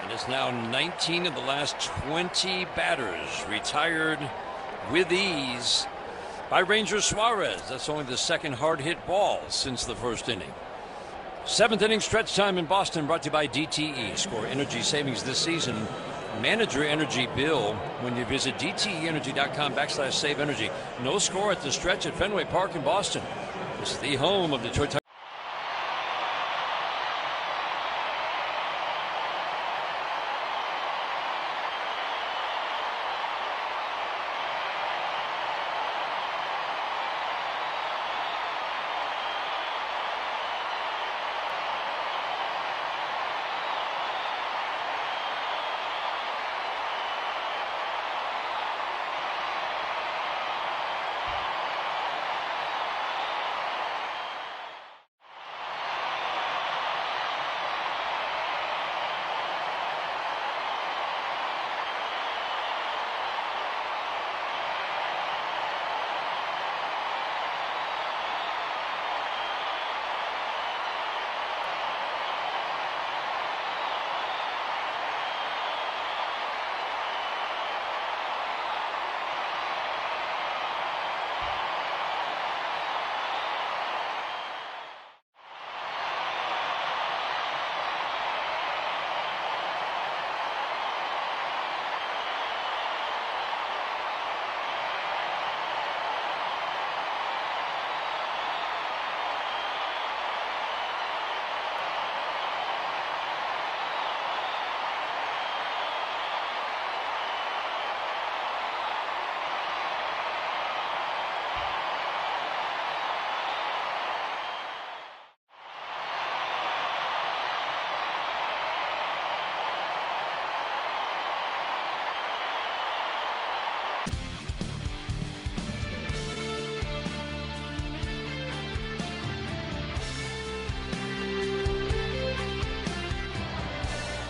I: And it's now 19 of the last 20 batters retired with ease by Ranger Suarez. That's only the second hard-hit ball since the first inning. Seventh inning stretch time in Boston, brought to you by DTE. Score energy savings this season. Manage your energy bill when you visit DTEenergy.com/save energy. No score at the stretch at Fenway Park in Boston. This is the home of Detroit Tigers.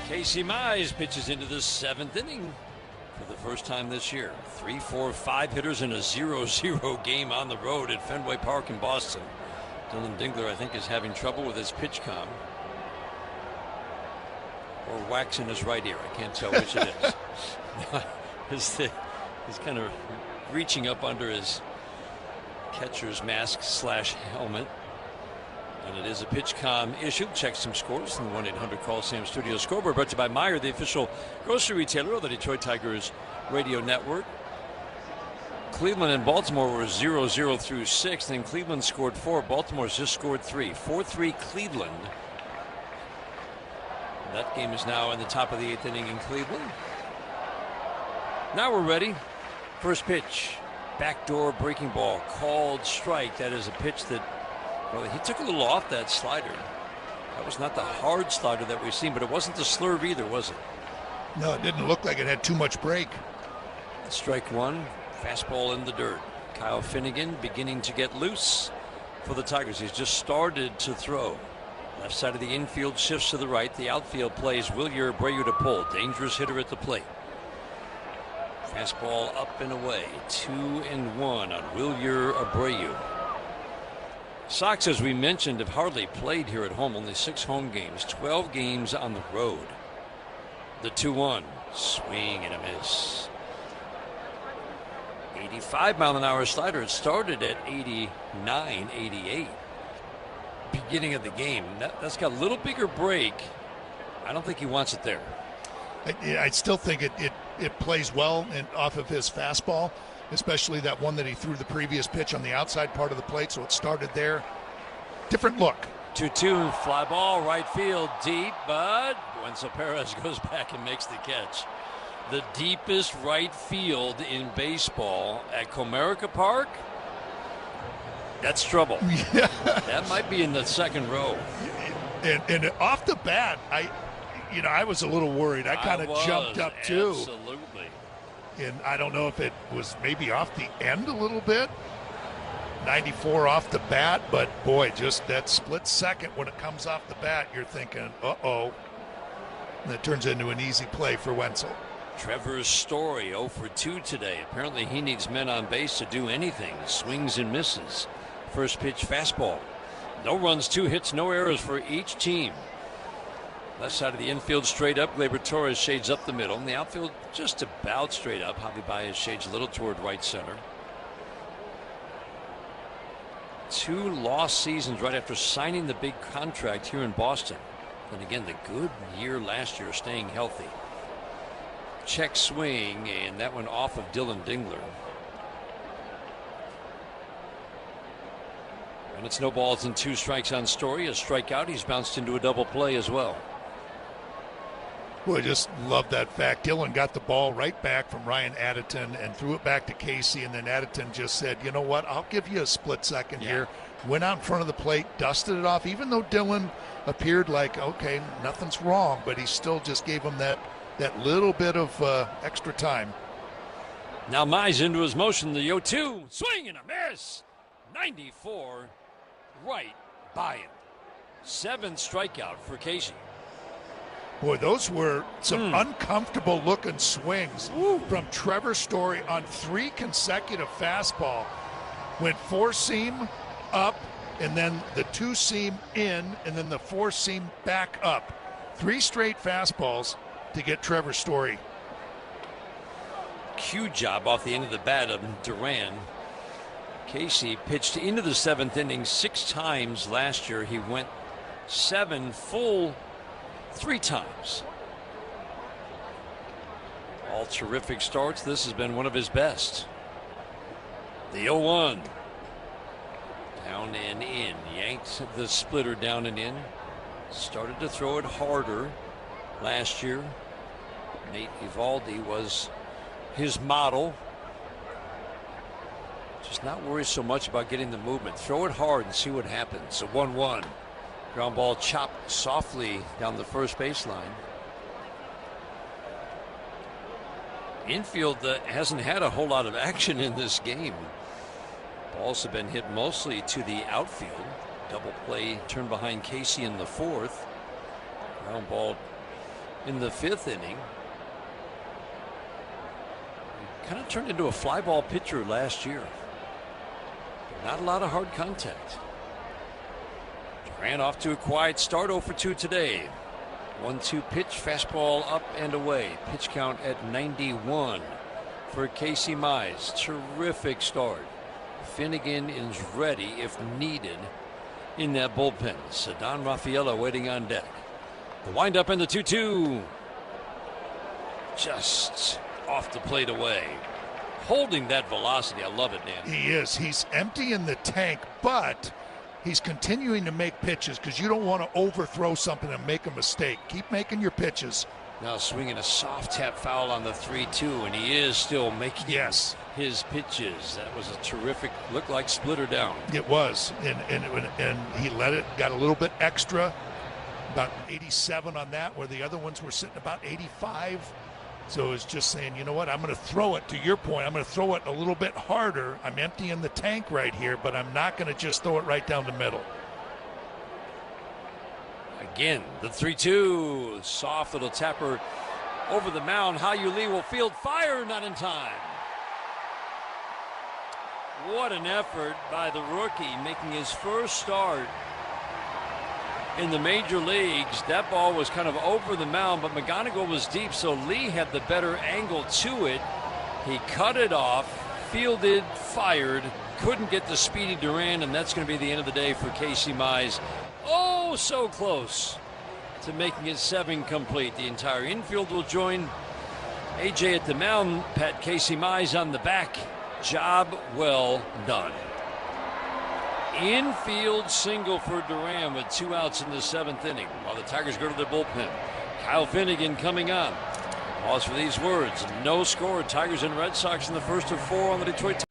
I: Casey Mize pitches into the seventh inning for the first time this year. 3, 4, 5 hitters in a 0-0 game on the road at Fenway Park in Boston. Dylan Dingler, I think, is having trouble with his pitch comm. Or wax in his right ear. I can't tell which it is. He's kind of reaching up under his catcher's mask / helmet. And it is a pitch comm issue. Check some scores in the 1-800-CALL-SAM studio scoreboard. Brought to you by Meijer, the official grocery retailer of the Detroit Tigers radio network. Cleveland and Baltimore were 0-0 through 6. Then Cleveland scored 4. Baltimore's just scored 3. 4-3 Cleveland. That game is now in the top of the 8th inning in Cleveland. Now we're ready. First pitch. Backdoor breaking ball. Called strike. That is a pitch that, well, he took a little off that slider. That was not the hard slider that we've seen, but it wasn't the slurve either, was it?
J: No, it didn't look like it had too much break.
I: Strike one. Fastball in the dirt. Kyle Finnegan beginning to get loose for the Tigers. He's just started to throw. Left side of the infield shifts to the right. The outfield plays Wilyer Abreu to pull. Dangerous hitter at the plate. Fastball up and away. 2-1 on Wilyer Abreu. Sox, as we mentioned, have hardly played here at home. Only 6 home games. 12 games on the road. The 2-1. Swing and a miss. 85-mile-an-hour slider. It started at 89, 88. beginning of the game. That's got a little bigger break. I don't think he wants it there.
J: I still think it plays well and off of his fastball, especially that one that he threw the previous pitch on the outside part of the plate, so it started there. Different look.
I: 2-2, fly ball, right field, deep, but Wenzel Perez goes back and makes the catch. The deepest right field in baseball at Comerica Park, that's trouble.
J: Yeah.
I: That might be in the second row.
J: And off the bat, I was a little worried. I kind of jumped up too.
I: Absolutely.
J: And I don't know if it was maybe off the end a little bit. 94 off the bat, but boy, just that split second when it comes off the bat, you're thinking, uh-oh. And it turns into an easy play for Wenzel.
I: Trevor Story 0 for 2 today. Apparently he needs men on base to do anything. Swings and misses. First pitch fastball. No runs, 2 hits, no errors for each team. Left side of the infield straight up. Gleyber Torres shades up the middle. And the outfield just about straight up. Javi Baez shades a little toward right center. 2 lost seasons right after signing the big contract here in Boston. And again, the good year last year, staying healthy. Check swing, and that one off of Dylan Dingler. And it's no balls and 2 strikes on Story. A strikeout. He's bounced into a double play as well.
J: Well, I just love that fact. Dylan got the ball right back from Ryan Addington and threw it back to Casey, and then Addington just said, you know what, I'll give you a split second here. Went out in front of the plate, dusted it off, even though Dylan appeared like, okay, nothing's wrong, but he still just gave him that little bit of extra time.
I: Now Mize into his motion, the 0-2, swing and a miss. 94 right by him. 7th strikeout for Casey.
J: Boy, those were some uncomfortable looking swings from Trevor Story on 3 consecutive fastball. Went 4-seam up, and then the 2-seam in, and then the 4-seam back up. 3 straight fastballs to get Trevor Story.
I: Cue job off the end of the bat of Duran. Casey pitched into the 7th inning 6 times last year. He went 7 full 3 times. All terrific starts. This has been one of his best. The 0-1. Down and in. Yanked the splitter down and in. Started to throw it harder last year. Nate Eovaldi was his model. Just not worry so much about getting the movement. Throw it hard and see what happens. A 1-1. Ground ball chopped softly down the first baseline. Infield hasn't had a whole lot of action in this game. Balls have been hit mostly to the outfield. Double play turned behind Casey in the 4th. Ground ball in the 5th inning. Kind of turned into a fly ball pitcher last year. Not a lot of hard contact. Ran off to a quiet start. 0 for 2 today. 1-2 pitch, fastball up and away. Pitch count at 91 for Casey Mize. Terrific start. Finnegan is ready if needed in that bullpen. Ceddanne Rafaela waiting on deck. The windup and the 2-2. Just off the plate away. Holding that velocity. I love it, Dan.
J: He is. He's emptying the tank, but he's continuing to make pitches because you don't want to overthrow something and make a mistake. Keep making your pitches.
I: Now swinging a soft tap foul on the 3-2, and he is still making his pitches. That was a terrific, looked like splitter down.
J: It was, and he let it, got a little bit extra, about 87 on that, where the other ones were sitting about 85. So it's just saying, you know what, I'm going to throw it, to your point, I'm going to throw it a little bit harder. I'm emptying the tank right here, but I'm not going to just throw it right down the middle.
I: Again, the 3-2. Soft little tapper over the mound. Hao-Yu Lee will field fire, not in time. What an effort by the rookie, making his first start in the major leagues. That ball was kind of over the mound, but McGonigal was deep, so Lee had the better angle to it. He cut it off, fielded, fired, couldn't get the speedy Duran, and that's going to be the end of the day for Casey Mize. Oh, so close to making it 7 complete. The entire infield will join AJ at the mound. Pat Casey Mize on the back. Job well done. Infield single for Duran with 2 outs in the 7th inning while the Tigers go to their bullpen. Kyle Finnegan coming on. Pause for these words. No score. Tigers and Red Sox in the first of 4 on the Detroit Tigers.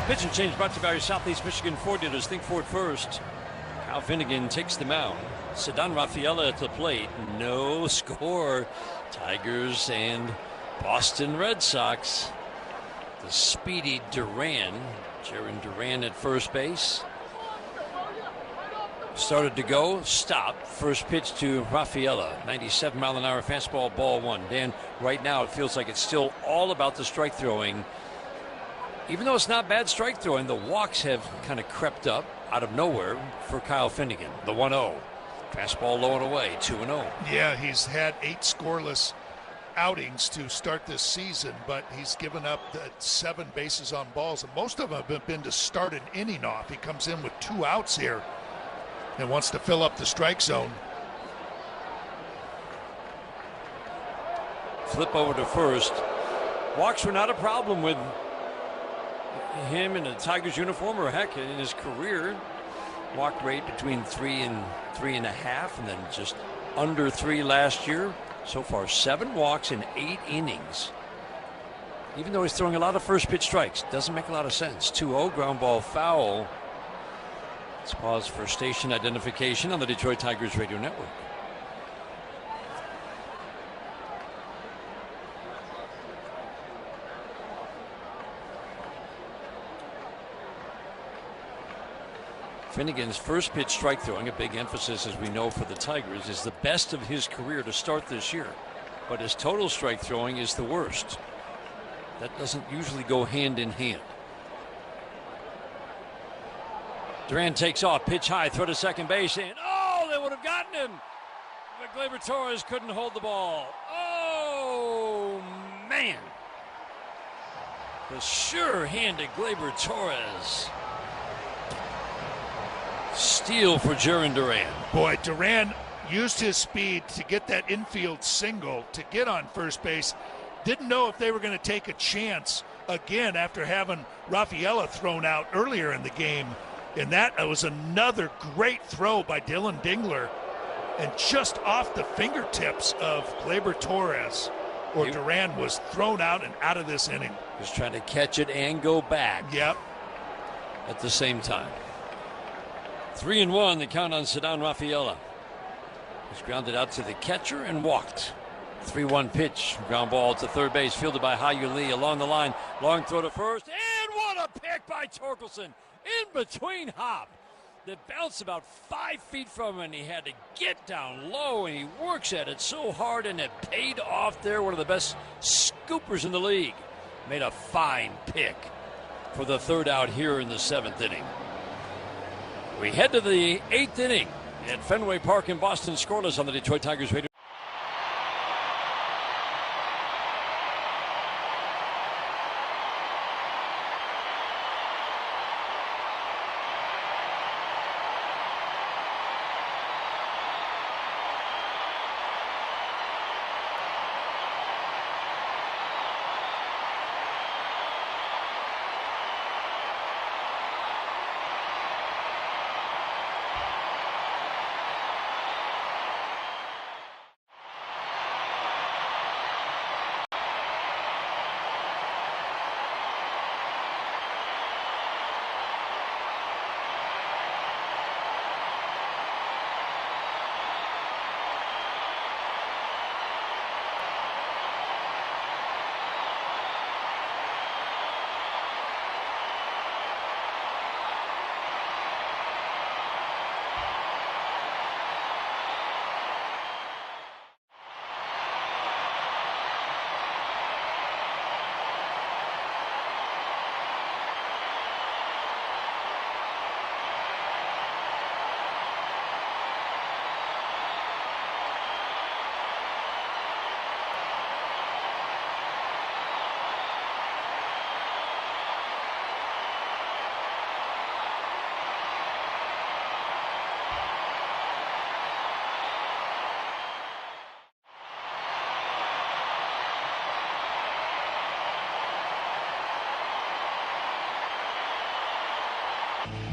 I: Pitch and change brought to you by your Southeast Michigan Ford dealers. Think Ford first. Kyle Finnegan takes the mound. Ceddanne Rafaela at the plate. No score. Tigers and Boston Red Sox. The speedy Duran. Jaron Duran at first base. Started to go, stopped. First pitch to Rafaela. 97-mile-an-hour fastball, ball 1. Dan, right now it feels like it's still all about the strike throwing. Even though it's not bad strike throwing, the walks have kind of crept up out of nowhere for Kyle Finnegan. The 1-0. Fastball low and away, 2-0.
J: Yeah, he's had 8 scoreless outings to start this season, but he's given up 7 bases on balls, and most of them have been to start an inning off. He comes in with 2 outs here and wants to fill up the strike zone.
I: Flip over to first. Walks were not a problem with him in a Tigers uniform, or heck, in his career. Walk rate between 3 and 3.5, and then just under 3 last year. So far, 7 walks in 8 innings. Even though he's throwing a lot of first pitch strikes, doesn't make a lot of sense. 2-0, ground ball foul. Let's pause for station identification on the Detroit Tigers radio network. Finnegan's first pitch strike throwing, a big emphasis as we know for the Tigers, is the best of his career to start this year. But his total strike throwing is the worst. That doesn't usually go hand in hand. Duran takes off, pitch high, throw to second base, and oh, they would have gotten him. But Gleyber Torres couldn't hold the ball. Oh, man. The sure-handed Gleyber Torres. Steal for Jaron Duran.
J: Boy, Duran used his speed to get that infield single to get on first base. Didn't know if they were going to take a chance again after having Rafaela thrown out earlier in the game. And that was another great throw by Dylan Dingler. And just off the fingertips of Gleyber Torres, or Duran was thrown out and out of this inning.
I: He was trying to catch it and go back.
J: Yep.
I: At the same time. 3-1, the count on Ceddanne Rafaela. He's grounded out to the catcher and walked. 3-1 pitch, ground ball to third base, fielded by Hayu Lee along the line. Long throw to first, and what a pick by Torkelson. in between hop that bounced about 5 feet from him, and he had to get down low, and he works at it so hard, and it paid off there. One of the best scoopers in the league. Made a fine pick for the third out here in the 7th inning. We head to the 8th inning at Fenway Park in Boston, scoreless on the Detroit Tigers radio.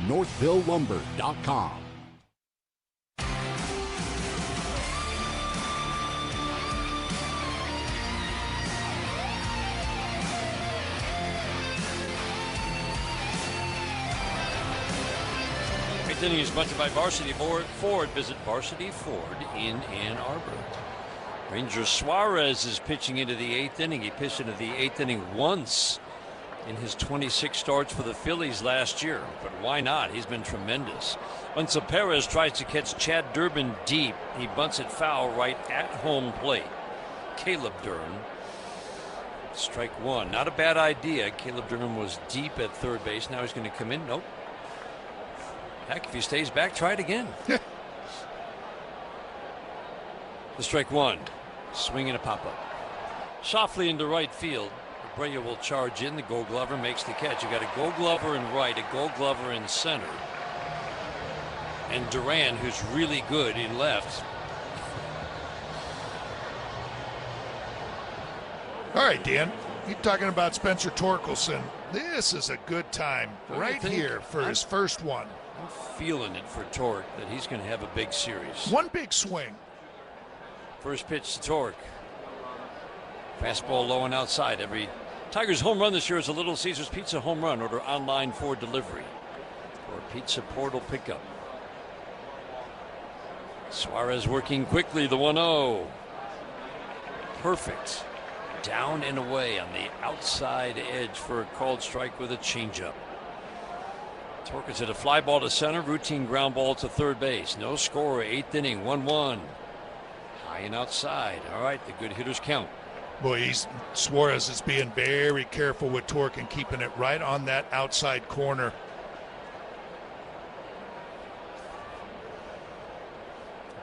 M: NorthvilleLumber.com.
I: Eighth inning is sponsored by Varsity Ford. Visit Varsity Ford in Ann Arbor. Ranger Suarez is pitching into the 8th inning. He pitched into the 8th inning once in his 26 starts for the Phillies last year. But why not? He's been tremendous. Once Perez tries to catch Chad Durbin deep, he bunts it foul right at home plate. Caleb Durbin. Strike one. Not a bad idea. Caleb Durbin was deep at third base. Now he's going to come in. Nope. Heck, if he stays back, try it again. The strike one. Swing and a pop-up. Softly into right field. Abreu will charge in. The Gold Glover makes the catch. You got a Gold Glover in right, a Gold Glover in center, and Duran, who's really good, in left.
J: All right, Dan, you're talking about Spencer Torkelson. This is a good time right here for his first one.
I: I'm feeling it for Torque that he's going to have a big series.
J: One big swing.
I: First pitch to Torque. Fastball low and outside. Every Tigers home run this year is a Little Caesars Pizza home run. Order online for delivery or pizza portal pickup. Suarez working quickly. The 1-0. Perfect. Down and away on the outside edge for a called strike with a changeup. Torkins hit a fly ball to center. Routine ground ball to third base. No score. 8th inning. 1-1. High and outside. All right. The good hitters count.
J: Boy, Suarez is being very careful with Torque and keeping it right on that outside corner.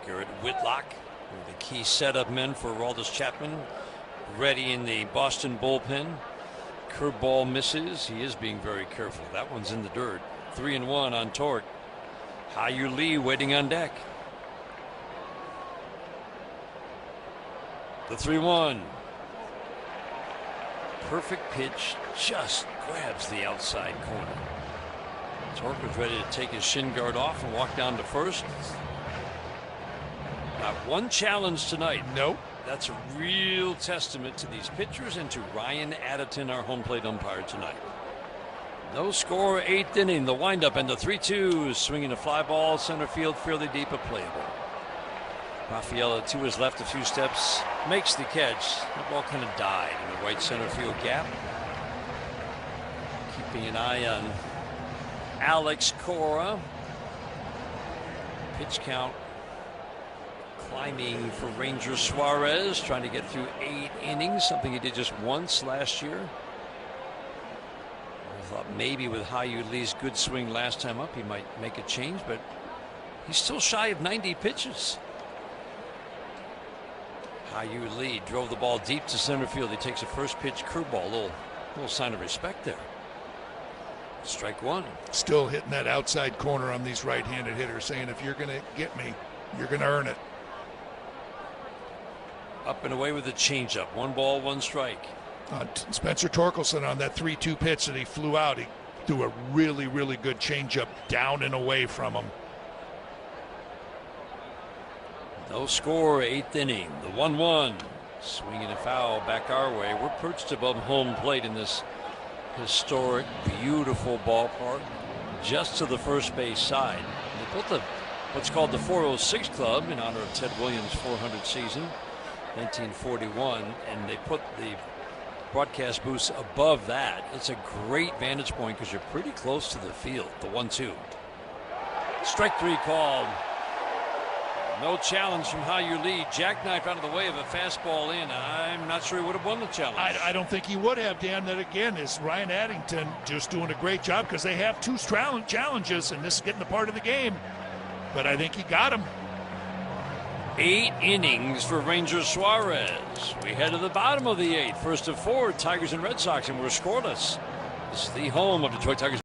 I: Garrett Whitlock, one of the key setup men for Aroldis Chapman, ready in the Boston bullpen. Curveball misses. He is being very careful. That one's in the dirt. 3-1 on Torque. Hyu Lee waiting on deck. The 3-1. Perfect pitch, just grabs the outside corner. Torque was ready to take his shin guard off and walk down to first. Not one challenge tonight.
J: Nope.
I: That's a real testament to these pitchers and to Ryan Additon, our home plate umpire tonight. No score, 8th inning. The windup and the 3-2. Swinging a fly ball, center field, fairly deep, but playable. Rafaela to his left a few steps, makes the catch. The ball kind of died in the right center field gap. Keeping an eye on Alex Cora. Pitch count climbing for Ranger Suarez, trying to get through 8 innings, something he did just once last year. I thought maybe with Hao-Yu Lee's good swing last time up, he might make a change, but he's still shy of 90 pitches. Hao-Yu Lee drove the ball deep to center field. He takes a first pitch curveball, little sign of respect there. Strike one.
J: Still hitting that outside corner on these right-handed hitters, saying if you're going to get me, you're going to earn it.
I: Up and away with a changeup. 1 ball, 1 strike.
J: Spencer Torkelson on that 3-2 pitch that he flew out, he threw a really, really good changeup down and away from him.
I: No score, 8th inning. The 1-1. Swinging a foul back our way. We're perched above home plate in this historic, beautiful ballpark, just to the first base side. They built what's called the 406 Club in honor of Ted Williams' 400 season, 1941, and they put the broadcast booths above that. It's a great vantage point because you're pretty close to the field. The 1-2. Strike 3 called. No challenge from Hao-Yu Lee. Jackknife out of the way of a fastball in. I'm not sure he would have won the challenge.
J: I don't think he would have, Dan. That again is Ryan Addington just doing a great job because they have 2 challenges and this is getting the part of the game. But I think he got him.
I: 8 innings for Ranger Suarez. We head to the bottom of the 8th. First of 4, Tigers and Red Sox, and we're scoreless. This is the home of Detroit Tigers.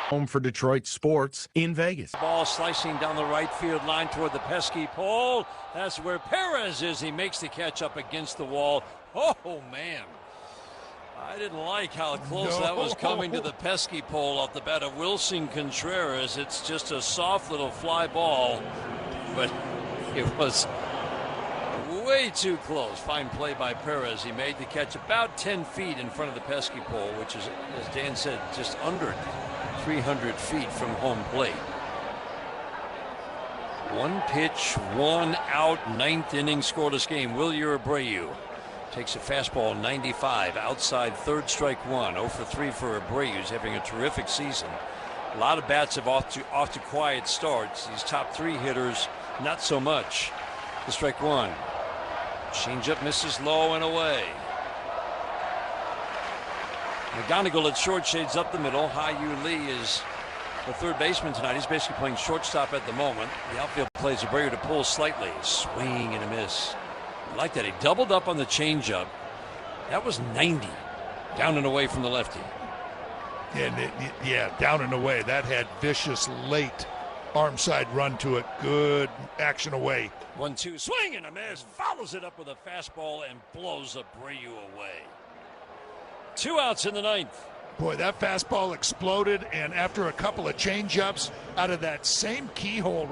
L: Home for Detroit sports in Vegas.
I: Ball slicing down the right field line toward the pesky pole. That's where Perez is. He makes the catch up against the wall. Oh, man. I didn't like how close that was coming to the pesky pole off the bat of Wilson Contreras. It's just a soft little fly ball, but it was way too close. Fine play by Perez. He made the catch about 10 feet in front of the pesky pole, which is, as Dan said, just under 300 feet from home plate. 1 pitch, 1 out, 9th inning, scoreless game. Wilyer Abreu takes a fastball 95 outside, 3rd strike 1. 0 for 3 for Abreu. He's having a terrific season. A lot of bats have off to quiet starts. These top 3 hitters, not so much. The strike 1. Changeup misses low and away. McGonigal at short, shades up the middle. Hao-Yu Lee is the third baseman tonight. He's basically playing shortstop at the moment. The outfield plays Abreu to pull slightly. Swing and a miss. I like that. He doubled up on the changeup. That was 90. Down and away from the lefty.
J: And yeah, down and away. That had vicious late arm side run to it. Good action away.
I: 1-2. Swing and a miss. Follows it up with a fastball and blows Abreu away. 2 outs in the 9th.
J: Boy, that fastball exploded, and after a couple of change-ups out of that same keyhole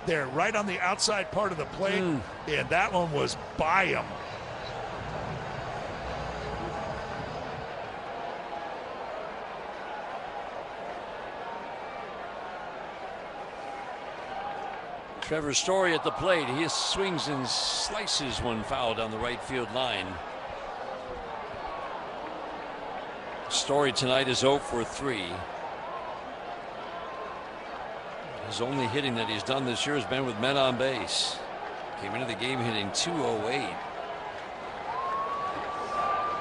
J: there, right on the outside part of the plate, and that one was by him.
I: Trevor Story at the plate. He swings and slices one foul down the right field line. Story tonight is 0 for 3. His only hitting that he's done this year has been with men on base. Came into the game hitting .208.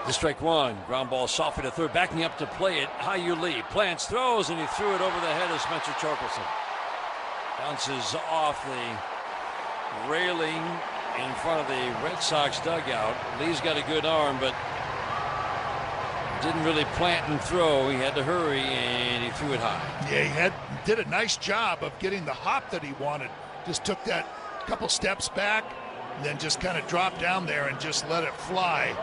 I: The strike one. Ground ball softly to third. Backing up to play it. High-U Lee plants, throws, and he threw it over the head of Spencer Torkelson. Bounces off the railing in front of the Red Sox dugout. Lee's got a good arm, but didn't really plant and throw. He had to hurry, and he threw it high.
J: Yeah, he did a nice job of getting the hop that he wanted. Just took that couple steps back, and then just kind of dropped down there and just let it fly.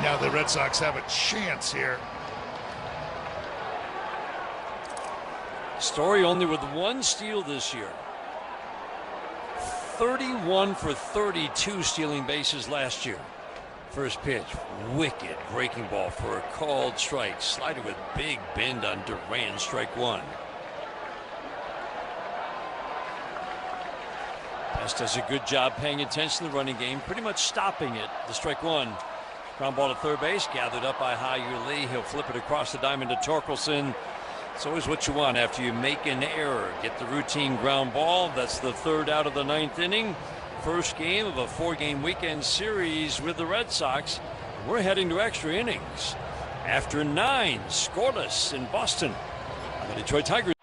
J: Now the Red Sox have a chance here.
I: Story only with 1 steal this year. 31 for 32 stealing bases last year. First pitch, wicked breaking ball for a called strike. Slider with big bend on Duran, strike one. Best does a good job paying attention to the running game, pretty much stopping it. The strike one. Ground ball to third base, gathered up by High-U Lee. He'll flip it across the diamond to Torkelson. It's always what you want after you make an error. Get the routine ground ball. That's the third out of the 9th inning. First game of a 4-game weekend series with the Red Sox. We're heading to extra innings. After 9, scoreless in Boston. The Detroit Tigers.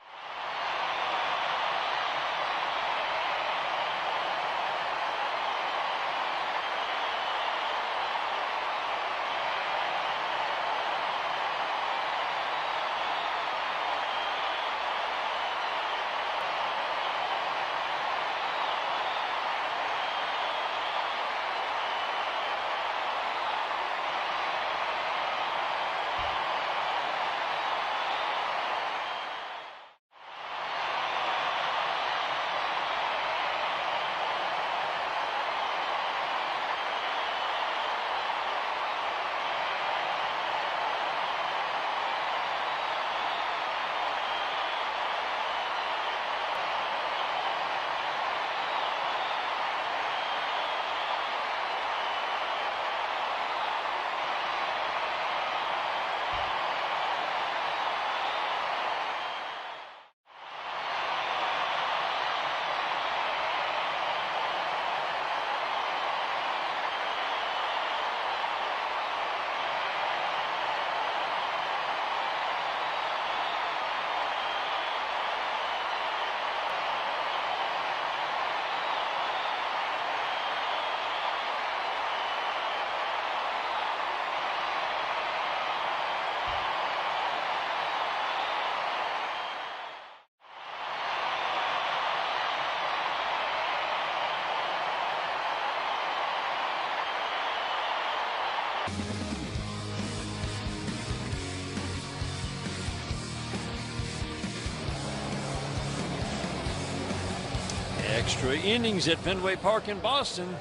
I: Extra innings at Fenway Park in Boston.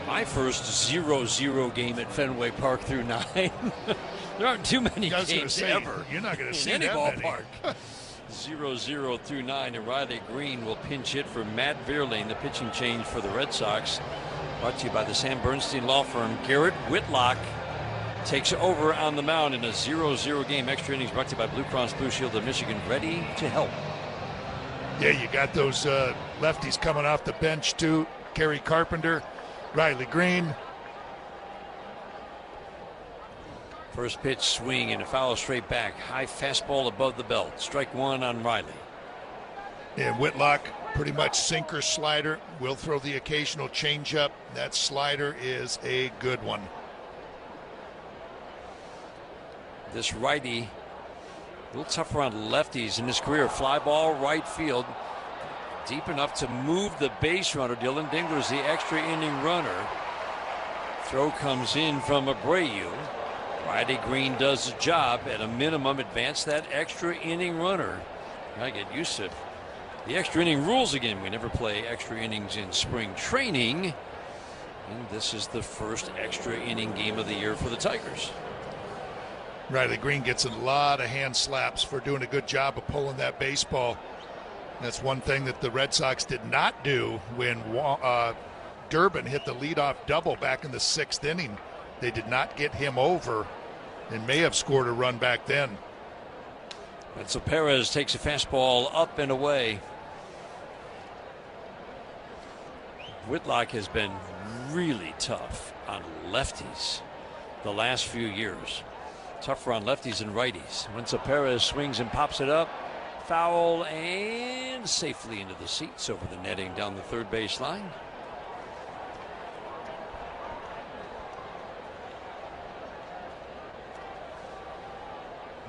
I: My first 0-0 game at Fenway Park through 9. There aren't too many games ever.
J: You're not going to see
I: any
J: that
I: ballpark. 0-0 through 9, and Riley Green will pinch hit for Matt Vierling, the pitching change for the Red Sox. Brought to you by the Sam Bernstein Law Firm. Garrett Whitlock takes over on the mound in a 0-0 game. Extra innings brought to you by Blue Cross Blue Shield of Michigan, ready to help.
J: Yeah, you got those lefties coming off the bench too. Kerry Carpenter, Riley Green.
I: First pitch swing and a foul straight back. High fastball above the belt. Strike one on Riley.
J: And Whitlock, pretty much sinker slider. Will throw the occasional changeup. That slider is a good one.
I: This righty, a little tough around lefties in his career. Fly ball right field. Deep enough to move the base runner. Dylan Dingler's the extra inning runner. Throw comes in from Abreu. Riley Green does the job. At a minimum, advance that extra inning runner. I get used to the extra inning rules again. We never play extra innings in spring training. And this is the first extra inning game of the year for the Tigers.
J: Riley Green gets a lot of hand slaps for doing a good job of pulling that baseball. That's one thing that the Red Sox did not do when Durbin hit the leadoff double back in the 6th inning. They did not get him over and may have scored a run back then.
I: And so Perez takes a fastball up and away. Whitlock has been really tough on lefties the last few years. Tougher on lefties and righties. Wenzel Perez swings and pops it up. Foul and safely into the seats over the netting down the third base line.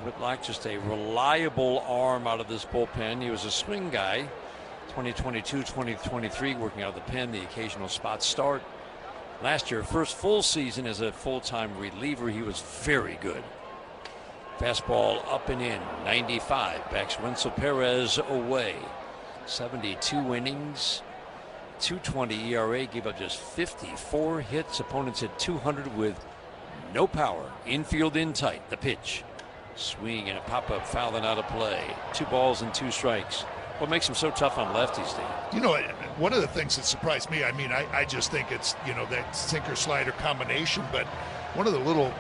I: Whitlock, just a reliable arm out of this bullpen. He was a swing guy, 2022, 2023, working out of the pen, the occasional spot start. Last year, first full season as a full-time reliever, he was very good. Fastball up and in, 95, backs Wenzel Perez away. 72 innings, 2.20 ERA, gave up just 54 hits. Opponents hit 200 with no power. Infield in tight, the pitch. Swing and a pop-up foul and out of play. 2 balls and 2 strikes. What makes him so tough on lefties, Steve?
J: You know, one of the things that surprised me, I just think it's, that sinker-slider combination, but one of the little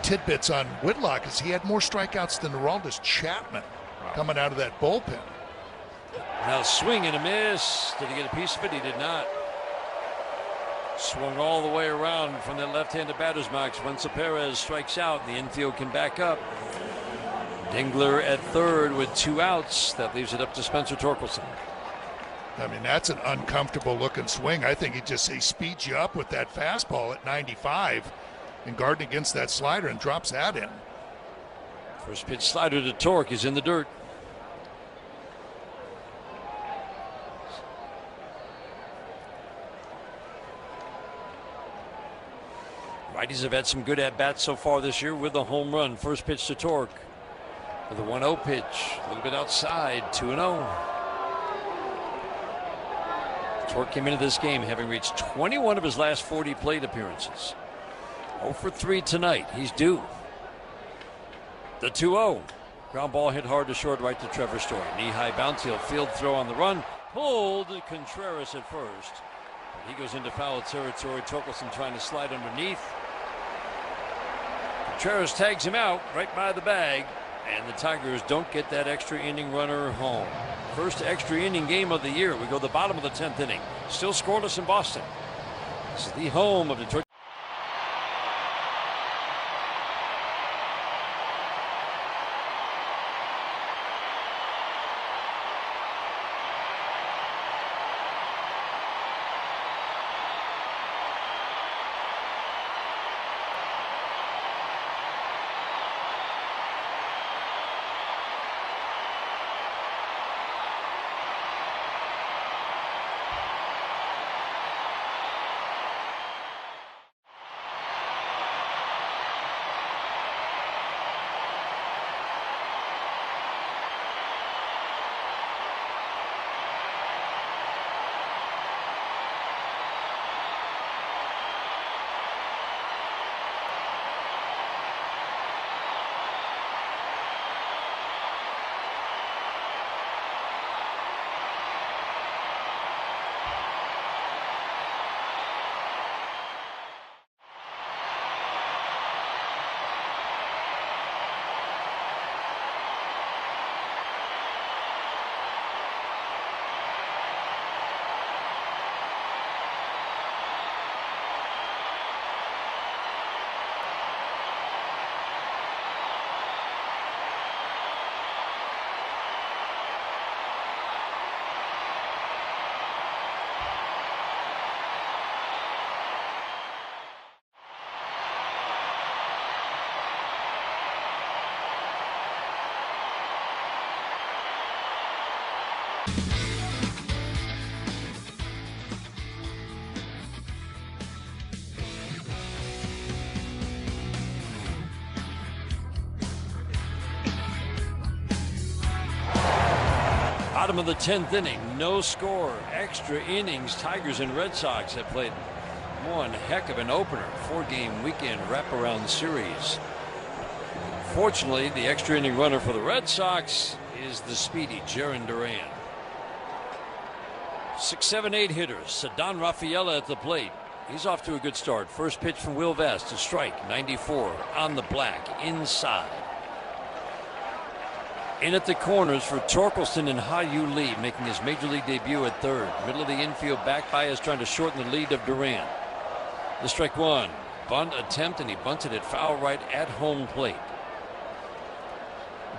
J: tidbits on Whitlock is he had more strikeouts than Aroldis Chapman coming out of that bullpen.
I: Now swing and a miss. Did he get a piece of it? He did not. Swung all the way around from that left-handed batter's box. Wenzel Perez strikes out. The infield can back up. Dingler at third with 2 outs. That leaves it up to Spencer Torkelson.
J: That's an uncomfortable looking swing. I think he speeds you up with that fastball at 95 and guarding against that slider and drops that in.
I: First pitch slider to Torque is in the dirt. Righties have had some good at-bats so far this year with a home run. First pitch to Torque. With a 1-0 pitch, a little bit outside, 2-0. Torque came into this game having reached 21 of his last 40 plate appearances. 0 for 3 tonight. He's due. The 2-0. Ground ball hit hard to short right to Trevor Story. Knee-high bounce, he'll field throw on the run. Pulled Contreras at first. But he goes into foul territory. Torkelson trying to slide underneath. Contreras tags him out right by the bag. And the Tigers don't get that extra inning runner home. First extra inning game of the year. We go to the bottom of the 10th inning. Still scoreless in Boston. This is the home of Detroit. Bottom of the 10th inning, no score, extra innings. Tigers and Red Sox have played one heck of an opener. 4-game weekend wraparound series. Fortunately, the extra inning runner for the Red Sox is the speedy Jarren Duran. 6, 7, 8 hitters. Ceddanne Rafaela at the plate. He's off to a good start. First pitch from Will Vest, a strike, 94 on the black, inside. In at the corners for Torkelson and Ha-Yu Lee, making his major league debut at third. Middle of the infield, back by is trying to shorten the lead of Duran. The strike one. Bunt attempt, and he bunted it foul right at home plate.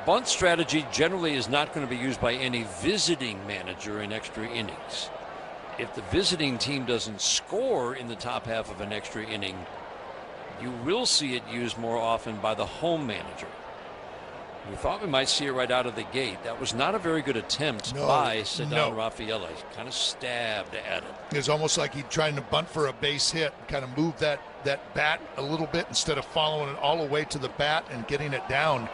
I: Bunt strategy generally is not going to be used by any visiting manager in extra innings. If the visiting team doesn't score in the top half of an extra inning, you will see it used more often by the home manager. We thought we might see it right out of the gate. That was not a very good attempt by Ceddanne Rafaela. He kind of stabbed at it.
J: It was almost like he trying to bunt for a base hit, kind of move that bat a little bit instead of following it all the way to the bat and getting it down.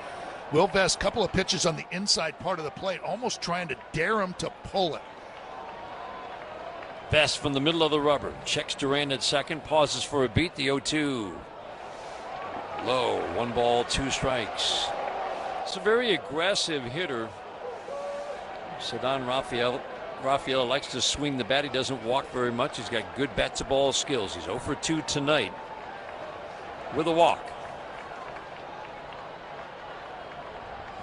J: Will Vest, couple of pitches on the inside part of the plate, almost trying to dare him to pull it.
I: Vest from the middle of the rubber. Checks Duran at second, pauses for a beat. The 0-2. Low, 1 ball, 2 strikes. It's a very aggressive hitter. Ceddanne Rafaela likes to swing the bat. He doesn't walk very much. He's got good bat-to-ball skills. He's 0 for 2 tonight with a walk.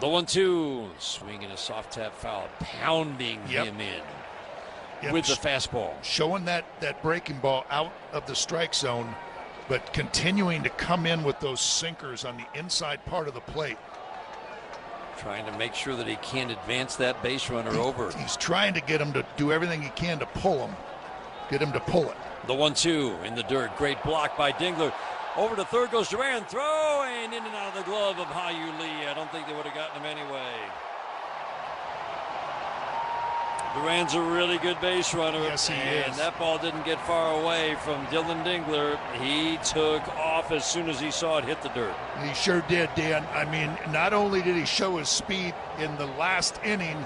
I: The 1-2. Swinging a soft tap foul. Pounding him in with the fastball.
J: Showing that breaking ball out of the strike zone, but continuing to come in with those sinkers on the inside part of the plate.
I: Trying to make sure that he can't advance that base runner over.
J: He's trying to get him to do everything he can to pull him. Get him to pull it.
I: The 1-2 in the dirt. Great block by Dingler. Over to third goes Duran. Throwing in and out of the glove of Ha-Yu Lee. I don't think they would have gotten him anyway. Duran's a really good base runner.
J: Yes, he is.
I: And that ball didn't get far away from Dylan Dingler. He took off as soon as he saw it hit the dirt.
J: He sure did, Dan. I mean, not only did he show his speed in the last inning,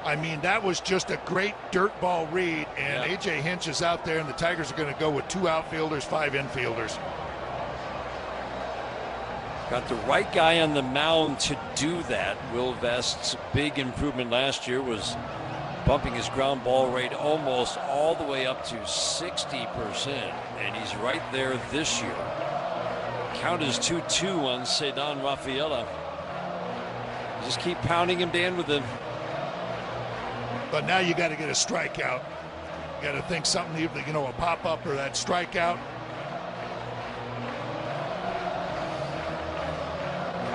J: I mean, that was just a great dirt ball read. And A.J. Hinch is out there, and the Tigers are going to go with 2 outfielders, 5 infielders.
I: Got the right guy on the mound to do that. Will Vest's big improvement last year was bumping his ground ball rate almost all the way up to 60%, and he's right there this year. Count is 2-2 on Ceddanne Rafaela. Just keep pounding him, Dan, with the...
J: But now you got to get a strikeout. You got to think something, a pop-up or that strikeout.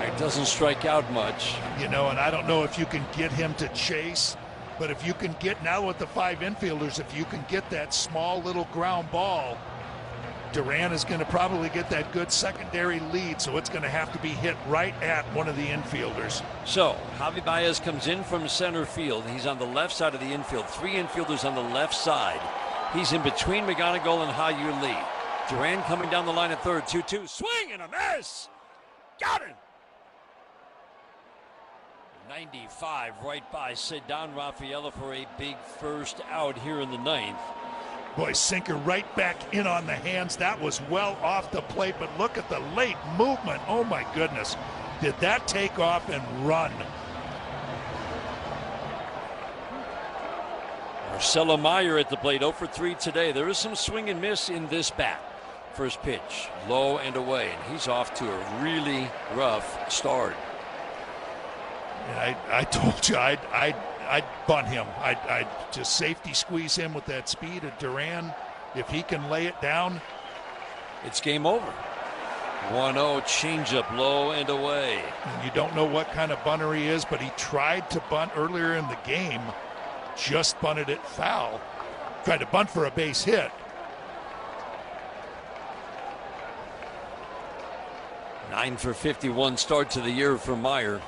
I: He doesn't strike out much.
J: And I don't know if you can get him to chase. But if you can get, now with the 5 infielders, if you can get that small little ground ball, Duran is going to probably get that good secondary lead, so it's going to have to be hit right at one of the infielders.
I: So, Javi Baez comes in from center field. He's on the left side of the infield. 3 infielders on the left side. He's in between McGonigal and Ha-Yu Lee. Duran coming down the line at third. 2-2. Swing and a miss! Got it! 95 right by Ceddanne Rafaela for a big first out here in the 9th.
J: Boy, sinker right back in on the hands. That was well off the plate, but look at the late movement. Oh, my goodness. Did that take off and run?
I: Marcelo Meyer at the plate, 0 for 3 today. There is some swing and miss in this bat. First pitch, low and away, and he's off to a really rough start.
J: And I told you I'd bunt him. I'd just safety squeeze him with that speed of Duran. If he can lay it down,
I: it's game over. 1-0 changeup, low and away.
J: And you don't know what kind of bunter he is, but he tried to bunt earlier in the game. Just bunted it foul. Tried to bunt for a base hit.
I: Nine for 51 start to the year for Meyer.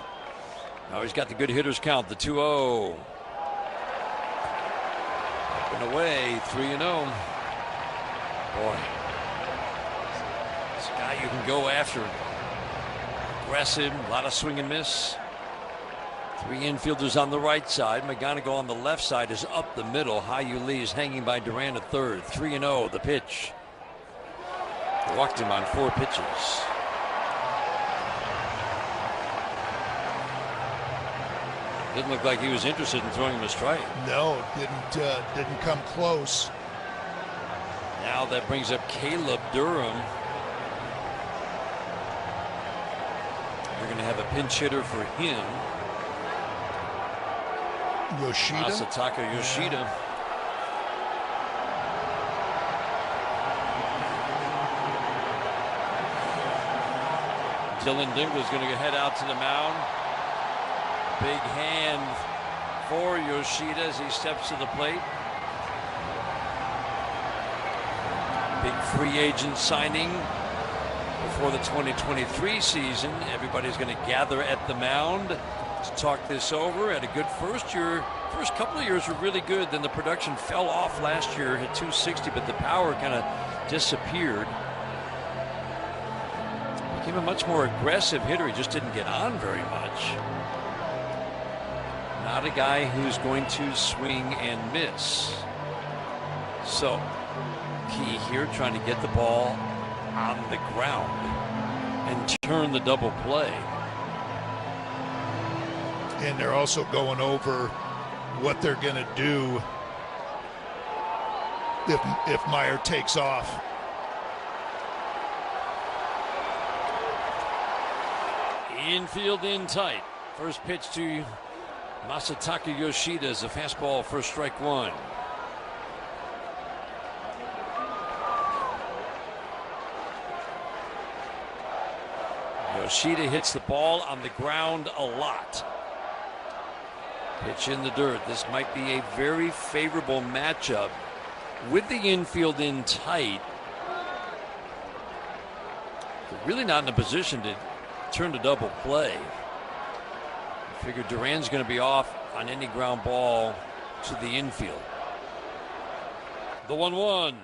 I: Now he's got the good hitters count, the 2-0. Up and away, 3-0. Boy, this guy you can go after. Aggressive, a lot of swing and miss. Three infielders on the right side. McGonigal on the left side is up the middle. Hyu-Lee is hanging by Duran at third. 3-0, the pitch. Walked him on 4 pitches. Didn't look like he was interested in throwing him a strike.
J: No, didn't come close.
I: Now that brings up Caleb Durham. You're going to have a pinch hitter for him.
J: Yoshida?
I: Masataka Yoshida. Dylan Dingler's going to head out to the mound. Big hand for Yoshida as he steps to the plate. Big free agent signing before the 2023 season. Everybody's going to gather at the mound to talk this over. Had a good first year. First couple of years were really good. Then the production fell off last year, hit 260, but the power kind of disappeared. Became a much more aggressive hitter. He just didn't get on very much. Not a guy who's going to swing and miss. So, key here, trying to get the ball on the ground and turn the double play.
J: And they're also going over what they're going to do if Meyer takes off.
I: Infield in tight. First pitch to Masataka Yoshida is a fastball for strike one. Yoshida hits the ball on the ground a lot. Pitch in the dirt. This might be a very favorable matchup with the infield in tight. They're really not in a position to turn to double play. I figure Duran's going to be off on any ground ball to the infield. The 1-1.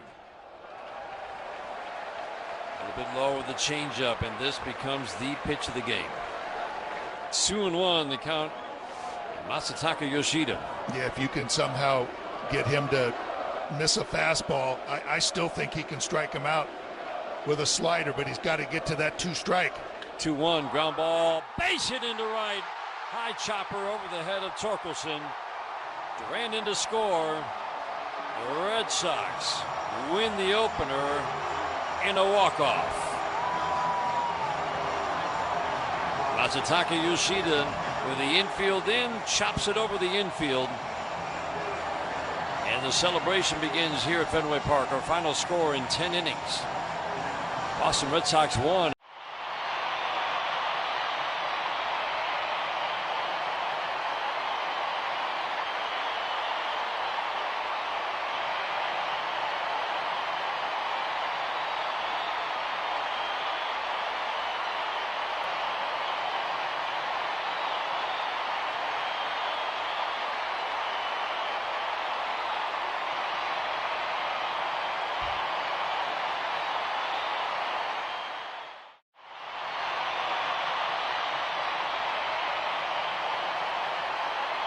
I: A little bit low with the changeup, and this becomes the pitch of the game. 2-1, the count. Masataka Yoshida.
J: Yeah, if you can somehow get him to miss a fastball, I still think he can strike him out with a slider, but he's got to get to that 2-strike.
I: 2-1, ground ball, base hit into right. High chopper over the head of Torkelson. Duran in to score. The Red Sox win the opener in a walk-off. Masataka Yoshida with the infield in, chops it over the infield. And the celebration begins here at Fenway Park. Our final score in 10 innings. Boston Red Sox won.